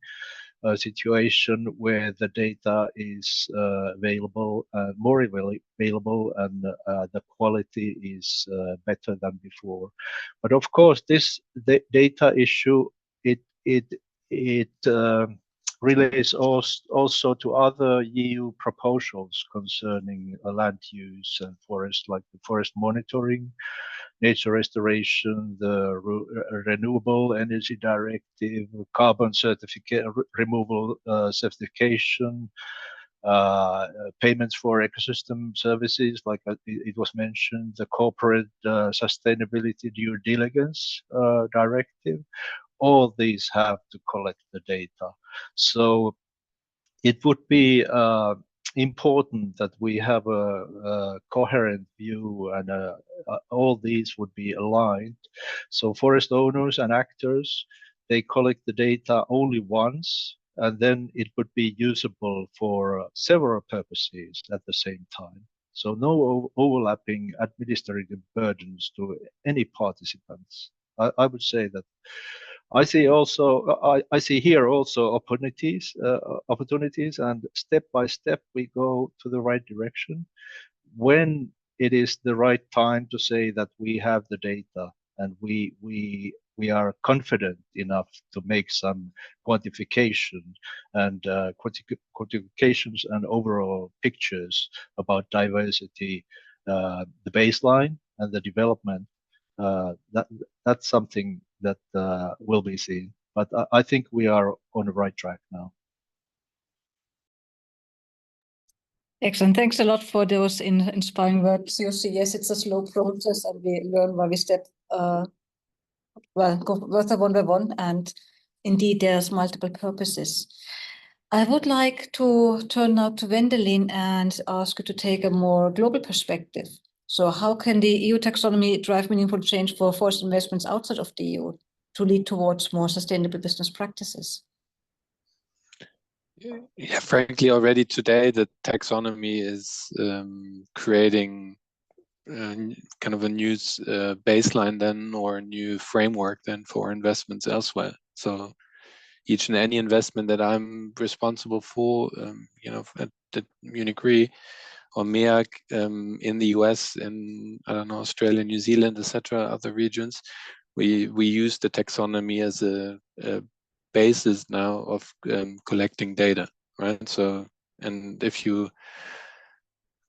a situation where the data is available, more available, and the quality is better than before. But of course, this data issue, it relates also to other EU proposals concerning land use and forest, like the forest monitoring, nature restoration, the Renewable Energy Directive, carbon certificate removal certification, payments for ecosystem services, like it was mentioned, the corporate sustainability due diligence directive. All these have to collect the data. So it would be important that we have a coherent view, and all these would be aligned. So forest owners and actors, they collect the data only once, and then it would be usable for several purposes at the same time. So no overlapping administrative burdens to any participants. I would say that I see here also opportunities, and step by step we go to the right direction. When it is the right time to say that we have the data and we are confident enough to make some quantification and quantifications and overall pictures about diversity, the baseline and the development. That's something that will be seen. But I think we are on the right track now. Excellent. Thanks a lot for those inspiring words. You see, yes, it's a slow process, and we learn while we step, go one by one, and indeed there's multiple purposes. I would like to turn now to Wendelin and ask you to take a more global perspective. So how can the EU taxonomy drive meaningful change for forest investments outside of the EU to lead towards more sustainable business practices? Yeah, frankly, already today, the taxonomy is creating kind of a new baseline then, or a new framework then for investments elsewhere. So each and any investment that I'm responsible for, at the Munich Re or MEAG in the US, in, I don't know, Australia, New Zealand, etc., other regions, we use the taxonomy as a basis now of collecting data, right? So, and if you,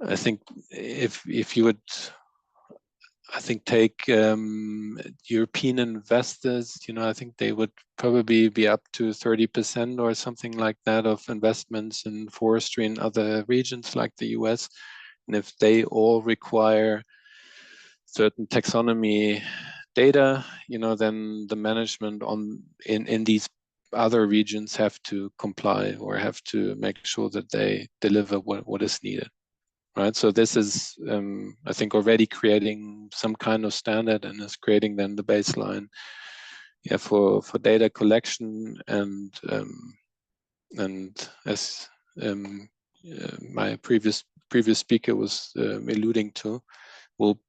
I think if you would, I think take European investors, I think they would probably be up to 30% or something like that of investments in forestry in other regions like the US. And if they all require certain taxonomy data, then the management in these other regions have to comply or have to make sure that they deliver what is needed. Right, so this is, I think, already creating some kind of standard, and is creating then the baseline, for data collection, and as my previous speaker was alluding to, will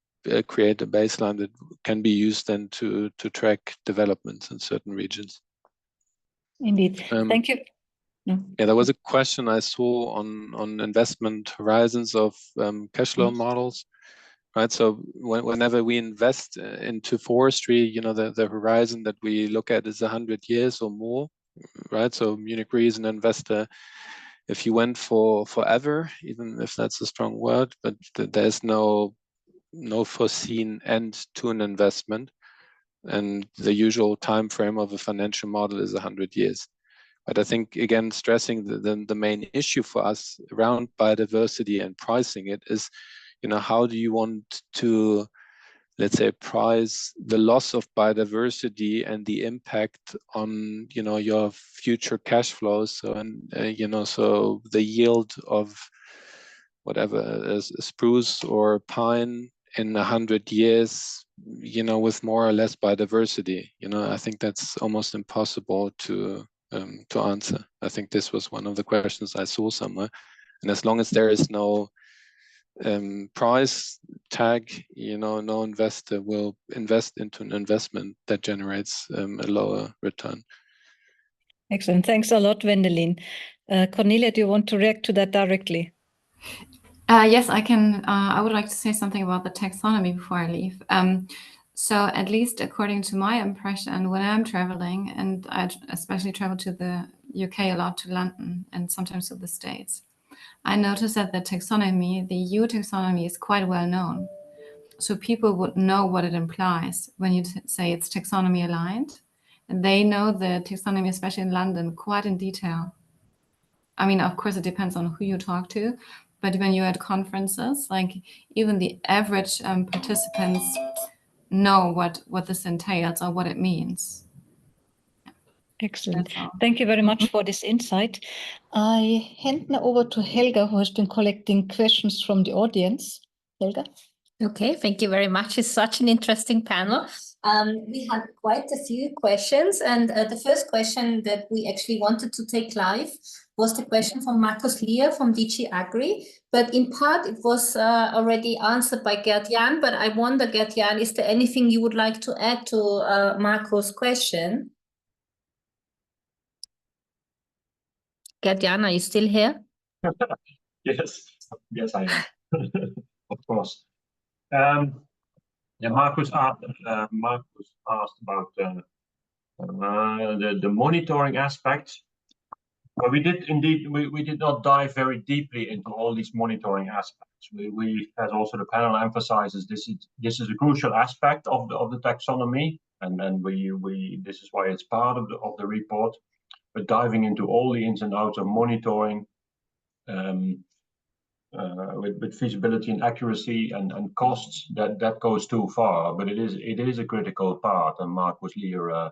create a baseline that can be used then to track developments in certain regions. Indeed, thank you. Yeah, there was a question I saw on investment horizons of cash flow models, right? So whenever we invest into forestry, the horizon that we look at is 100 years or more, right? So Munich Re is an investor. If you went for forever, even if that's a strong word, but there's no foreseen end to an investment, and the usual time frame of a financial model is 100 years. But I think, again, stressing the main issue for us around biodiversity and pricing it is, how do you want to, let's say, price the loss of biodiversity and the impact on, your future cash flows? So, so the yield of whatever, a spruce or pine in 100 years, with more or less biodiversity. I think that's almost impossible to answer. I think this was one of the questions I saw somewhere. And as long as there is no price tag, no investor will invest into an investment that generates a lower return. Excellent. Thanks a lot, Wendelin. Cornelia, do you want to react to that directly? Yes, I can. I would like to say something about the taxonomy before I leave. So at least according to my impression, when I'm traveling, and I especially travel to the UK a lot, to London, and sometimes to the States, I noticed that the taxonomy, the EU taxonomy, is quite well known. So people would know what it implies when you say it's taxonomy aligned. And they know the taxonomy, especially in London, quite in detail. I mean, of course, it depends on who you talk to, but when you're at conferences, like even the average participants know what this entails or what it means. Excellent. Thank you very much for this insight. I hand now over to Helga, who has been collecting questions from the audience. Helga? Okay, thank you very much. It's such an interesting panel. We had quite a few questions, and the first question that we actually wanted to take live was the question from Markus Lear from DG Agri, but in part it was already answered by Gert-Jan, but I wonder, Gert-Jan, is there anything you would like to add to Markus' question? Gert-Jan, are you still here? Yes, I am. Of course. Yeah, Markus asked about the monitoring aspects. But we did indeed, we did not dive very deeply into all these monitoring aspects. We as also the panel emphasizes, this is a crucial aspect of the taxonomy, and this is why it's part of the report. But diving into all the ins and outs of monitoring, with feasibility and accuracy and costs, that goes too far. But it is a critical part, and Markus Lear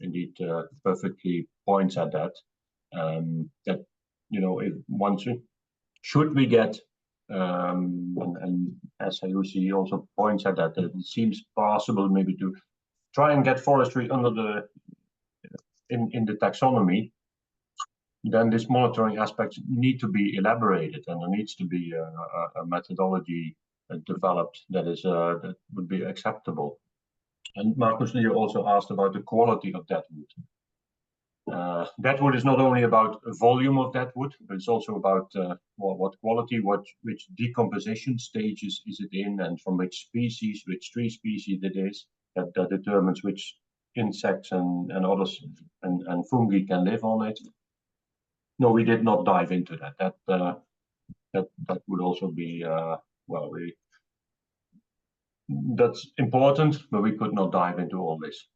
indeed perfectly points at that. That, you know, if once should we get and as Lucy also points at that, it seems possible maybe to try and get forestry under the in the taxonomy. Then this monitoring aspects need to be elaborated, and there needs to be a methodology developed that is that would be acceptable. And Markus Lear also asked about the quality of that wood. That wood is not only about volume of that wood, but it's also about what quality, which decomposition stages is it in, and from which species, which tree species it is, that determines which insects and others and fungi can live on it. No, we did not dive into that. That would also be well, that's important, but we could not dive into all this.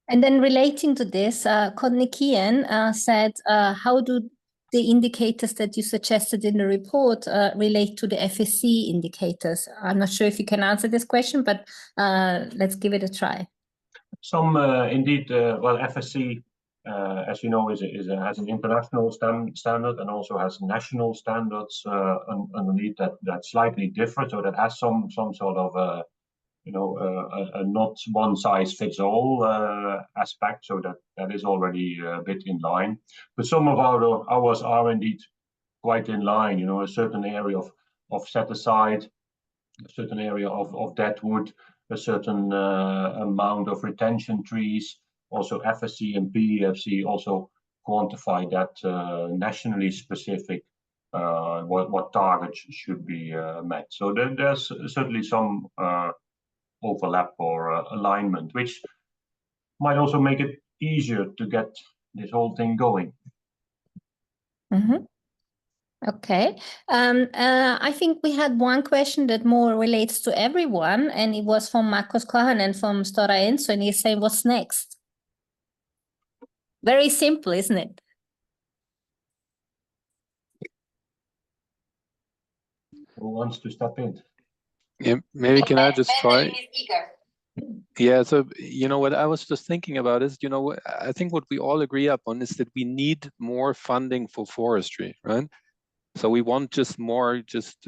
And then relating to this, Kodnikian said, how do the indicators that you suggested in the report relate to the FSC indicators? I'm not sure if you can answer this question, but let's give it a try. Some indeed, well, FSC, as you know, has an international standard and also has national standards underneath that slightly different. So that has some sort of you know, a not one size fits all aspect, so that is already a bit in line. But some of ours are indeed quite in line. You know, a certain area of set aside, a certain area of dead wood, a certain amount of retention trees. Also, FSC and PEFC also quantify that nationally specific. What targets should be met. So there's certainly some overlap or alignment, which might also make it easier to get this whole thing going. Mm-hmm. Okay. I think we had one question that more relates to everyone, and it was from Markus Kohanen from Stora Enso, and he's saying, what's next? Very simple, isn't it? Who wants to step in? Yeah, maybe can I just try? Yeah, so you know what I was just thinking about is, you know, I think what we all agree upon is that we need more funding for forestry, right? So we want just more,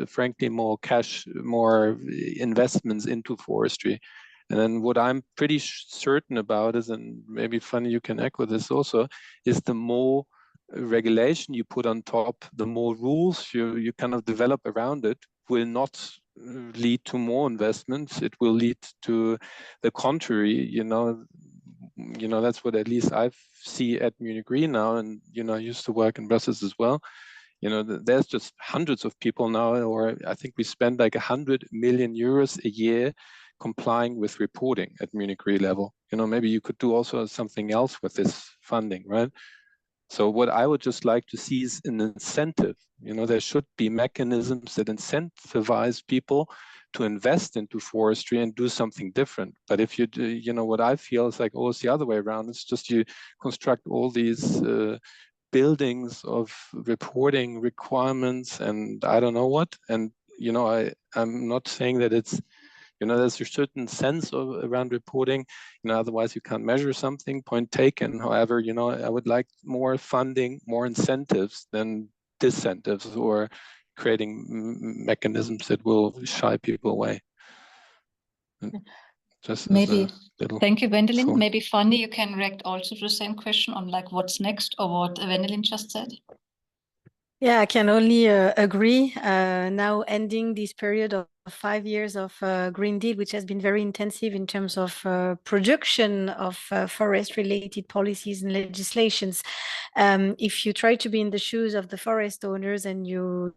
frankly, more cash, more investments into forestry. And then what I'm pretty certain about is, and maybe Fanny, you can echo this also, is the more regulation you put on top, the more rules you kind of develop around it will not lead to more investments. It will lead to the contrary. You know, that's what at least I see at Munich Re now, and you know, I used to work in Brussels as well. You know, there's just hundreds of people now, or I think we spend like 100 million euros a year complying with reporting at Munich Re level. You know, maybe you could do also something else with this funding, right? So what I would just like to see is an incentive. You know, there should be mechanisms that incentivize people to invest into forestry and do something different. But if you do, you know, what I feel is like, oh, it's the other way around. It's just you construct all these buildings of reporting requirements and I don't know what. And I'm not saying that it's there's a certain sense around reporting. Otherwise you can't measure something. Point taken. However, I would like more funding, more incentives than disincentives, or creating mechanisms that will shy people away. Just maybe. Little Thank you, Wendelin. thought. Maybe Fanny, you can react also to the same question on like what's next, or what Wendelin just said. Yeah, I can only agree. Now ending this period of 5 years of Green Deal, which has been very intensive in terms of production of forest-related policies and legislations. If you try to be in the shoes of the forest owners and you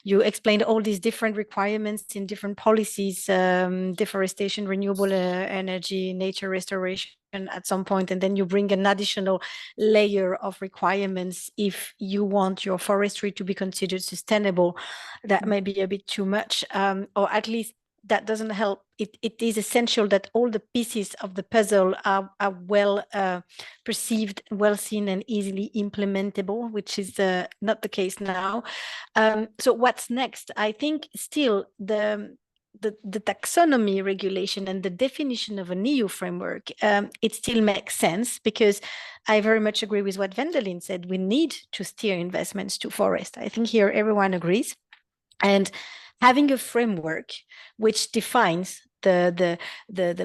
explained all these different requirements in different policies, deforestation, renewable energy, nature restoration, at some point, and then you bring an additional layer of requirements if you want your forestry to be considered sustainable, that may be a bit too much, or at least that doesn't help. It is essential that all the pieces of the puzzle are well perceived, well seen, and easily implementable, which is not the case now. So what's next? I think still the taxonomy regulation and the definition of an EU framework, it still makes sense, because I very much agree with what Wendelin said. We need to steer investments to forest. I think here everyone agrees. And having a framework which defines the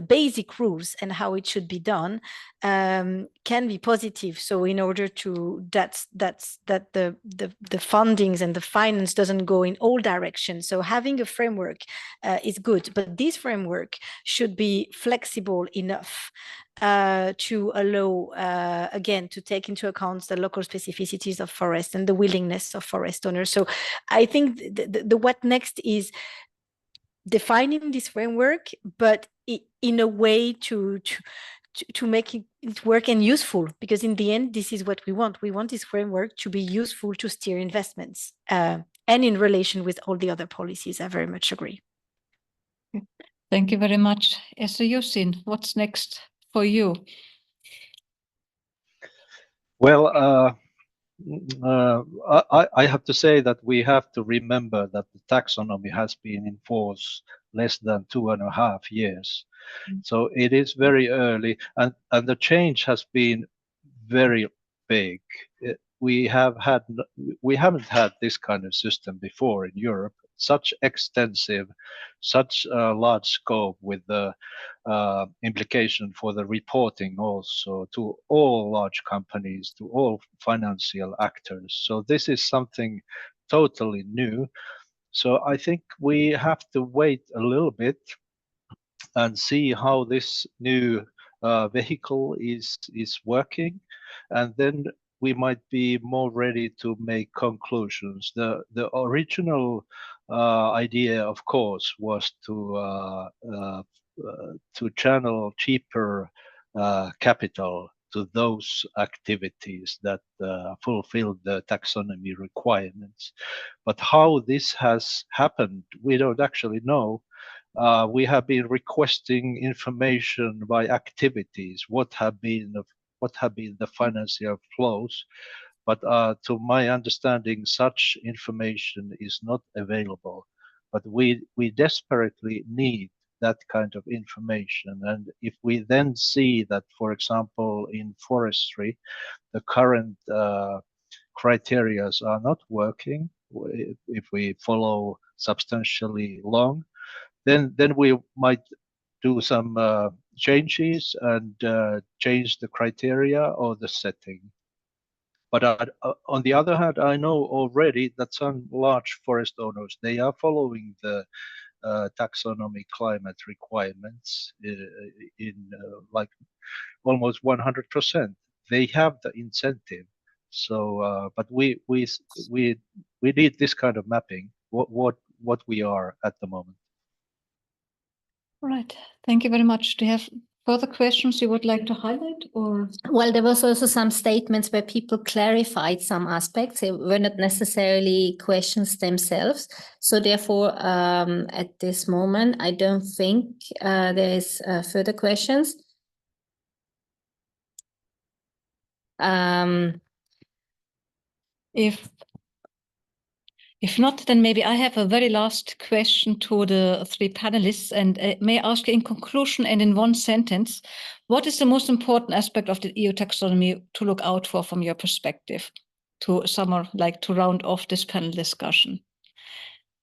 basic rules and how it should be done can be positive. So in order to that the fundings and the finance doesn't go in all directions. So having a framework is good, but this framework should be flexible enough to allow, again, to take into account the local specificities of forest and the willingness of forest owners. So I think the what next is defining this framework, but in a way to make it work and useful, because in the end, this is what we want. We want this framework to be useful to steer investments, and in relation with all the other policies. I very much agree. Thank you very much. So Jussin, what's next for you? Well, I have to say that we have to remember that the taxonomy has been in force less than 2.5 years. So it is very early, and the change has been very big. We haven't had this kind of system before in Europe, such extensive, such large scope, with the implication for the reporting also to all large companies, to all financial actors. So this is something totally new. So I think we have to wait a little bit and see how this new vehicle is working, and then we might be more ready to make conclusions. The original idea, of course, was to channel cheaper capital to those activities that fulfill the taxonomy requirements. But how this has happened, we don't actually know. We have been requesting information by activities, what have been the financial flows, but to my understanding, such information is not available. But we desperately need that kind of information. And if we then see that, for example, in forestry, the current criteria are not working, if we follow substantially long, then we might do some changes and change the criteria or the setting. But on the other hand, I know already that some large forest owners, they are following the taxonomy climate requirements in like almost 100%. They have the incentive. So, but we need this kind of mapping. What we are at the moment. All right. Thank you very much. Do you have further questions you would like to highlight, or? Well, there was also some statements where people clarified some aspects. They were not necessarily questions themselves. So therefore, at this moment, I don't think there is further questions. If not, then maybe I have a very last question to the three panelists, and may I ask you in conclusion and in one sentence, what is the most important aspect of the EU taxonomy to look out for from your perspective, to round off this panel discussion?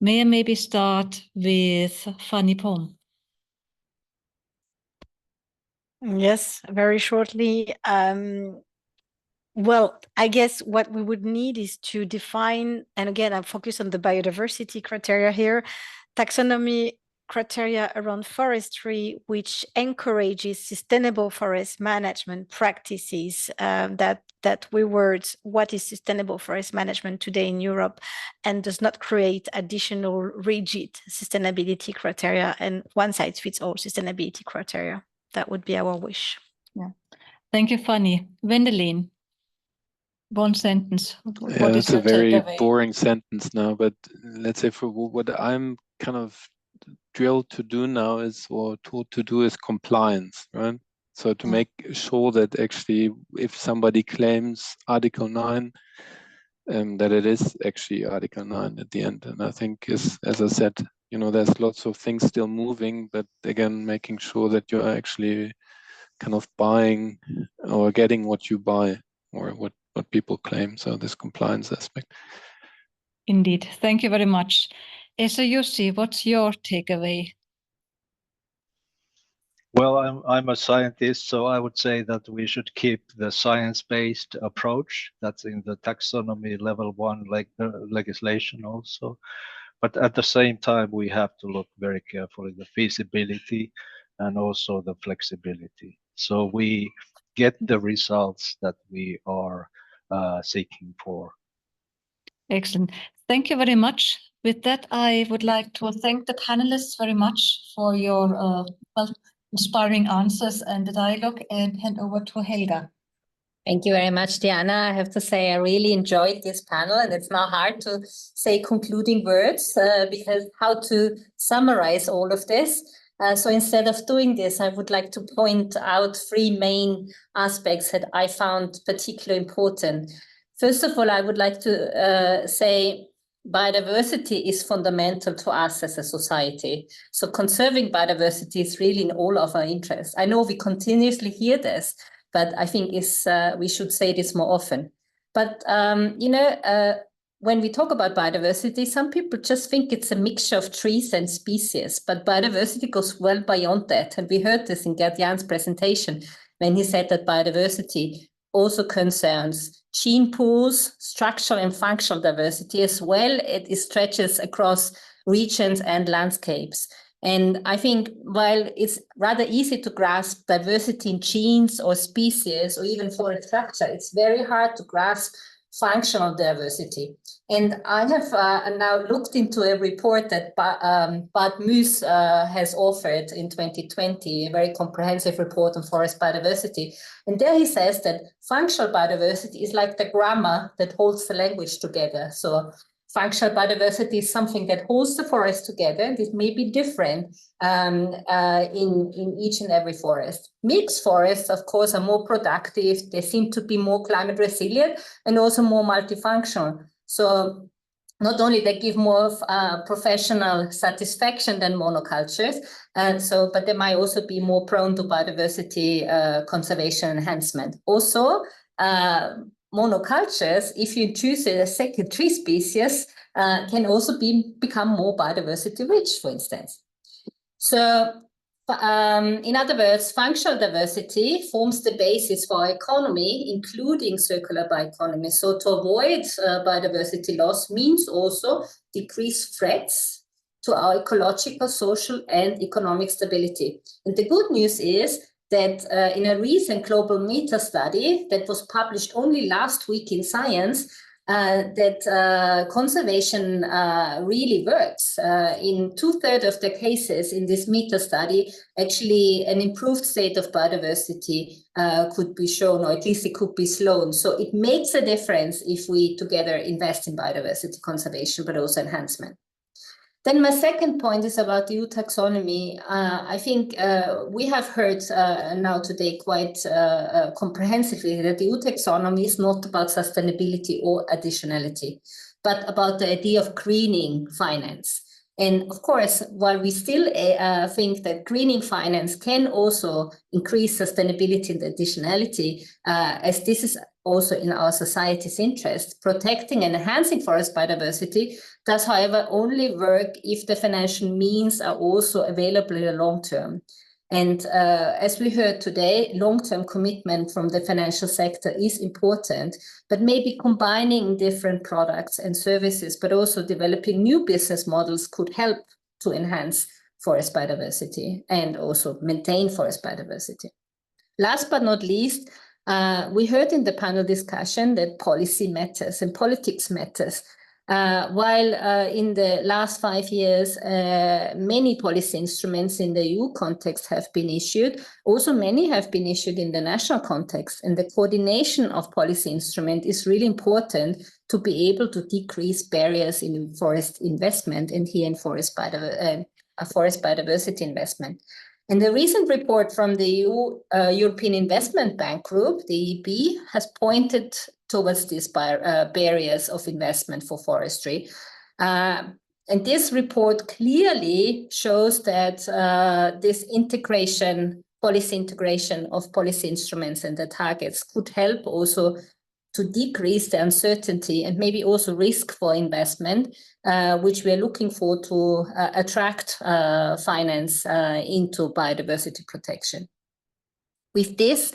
May I maybe start with Fanny Pom? Yes, very shortly. Well, I guess what we would need is to define, and again, I'm focused on the biodiversity criteria here, taxonomy criteria around forestry, which encourages sustainable forest management practices, that rewords what is sustainable forest management today in Europe and does not create additional rigid sustainability criteria and one-size-fits-all sustainability criteria. That would be our wish. Yeah. Thank you, Fanny. Wendelin, one sentence. Yeah, it's a very boring sentence now, but let's say for what I'm kind of drilled to do now is, or taught to do, is compliance, right? So to make sure that actually if somebody claims Article 9, that it is actually Article 9 at the end. And I think, as I said, you know, there's lots of things still moving, but again, making sure that you're actually kind of buying or getting what you buy or what people claim. So this compliance aspect. Indeed. Thank you very much. So Jussi, what's your takeaway? Well, I'm a scientist, so I would say that we should keep the science-based approach that's in the taxonomy level 1 legislation also. But at the same time, we have to look very carefully at the feasibility and also the flexibility. So we get the results that we are seeking for. Excellent. Thank you very much. With that, I would like to thank the panelists very much for your inspiring answers and the dialogue, and hand over to Helga. Thank you very much, Diana. I have to say I really enjoyed this panel, and it's now hard to say concluding words because how to summarize all of this. So instead of doing this, I would like to point out three main aspects that I found particularly important. First of all, I would like to say biodiversity is fundamental to us as a society. So conserving biodiversity is really in all of our interests. I know we continuously hear this, but I think we should say this more often. But, when we talk about biodiversity, some people just think it's a mixture of trees and species, but biodiversity goes well beyond that. And we heard this in Gert-Jan's presentation when he said that biodiversity also concerns gene pools, structural and functional diversity as well. It stretches across regions and landscapes. And I think while it's rather easy to grasp diversity in genes or species or even forest structure, it's very hard to grasp functional diversity. And I have now looked into a report that Bart Moos has authored in 2020, a very comprehensive report on forest biodiversity. And there he says that functional biodiversity is like the grammar that holds the language together. So functional biodiversity is something that holds the forest together, and it may be different in each and every forest. Mixed forests, of course, are more productive. They seem to be more climate resilient and also more multifunctional. So not only they give more professional satisfaction than monocultures, but they might also be more prone to biodiversity conservation enhancement. Also, monocultures, if you choose a second tree species, can also become more biodiversity rich, for instance. So, in other words, functional diversity forms the basis for our economy, including circular bioeconomy. So to avoid biodiversity loss means also decrease threats to our ecological, social, and economic stability. And the good news is that in a recent global meta study that was published only last week in Science, that conservation really works. In 2/3 of the cases in this meta study, actually an improved state of biodiversity could be shown, or at least it could be slowed. So it makes a difference if we together invest in biodiversity conservation, but also enhancement. Then my second point is about the EU taxonomy. I think we have heard now today quite comprehensively that the EU taxonomy is not about sustainability or additionality, but about the idea of greening finance. And of course, while we still think that greening finance can also increase sustainability and additionality, as this is also in our society's interest, protecting and enhancing forest biodiversity does, however, only work if the financial means are also available in the long term. And as we heard today, long-term commitment from the financial sector is important, but maybe combining different products and services, but also developing new business models could help to enhance forest biodiversity and also maintain forest biodiversity. Last but not least, we heard in the panel discussion that policy matters and politics matters. While in the last 5 years, many policy instruments in the EU context have been issued, also many have been issued in the national context, and the coordination of policy instrument is really important to be able to decrease barriers in forest investment and here in forest biodiversity investment. And the recent report from the EU European Investment Bank Group, the EIB, has pointed towards these barriers of investment for forestry. And this report clearly shows that this policy integration of policy instruments and the targets could help also to decrease the uncertainty and maybe also risk for investment, which we are looking for to attract finance into biodiversity protection. With this,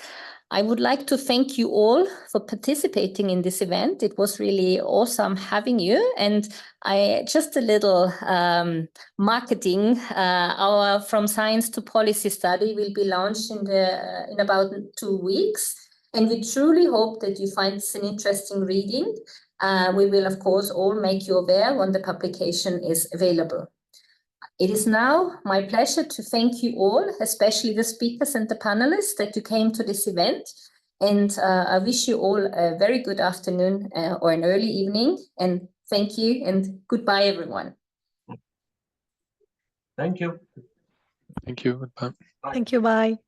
I would like to thank you all for participating in this event. It was really awesome having you. And just a little marketing. Our From Science to Policy study will be launched in about 2 weeks. And we truly hope that you find this an interesting reading. We will, of course, all make you aware when the publication is available. It is now my pleasure to thank you all, especially the speakers and the panelists, that you came to this event. And I wish you all a very good afternoon or an early evening. And thank you and goodbye, everyone. Thank you. Thank you. Goodbye. Thank you. Bye.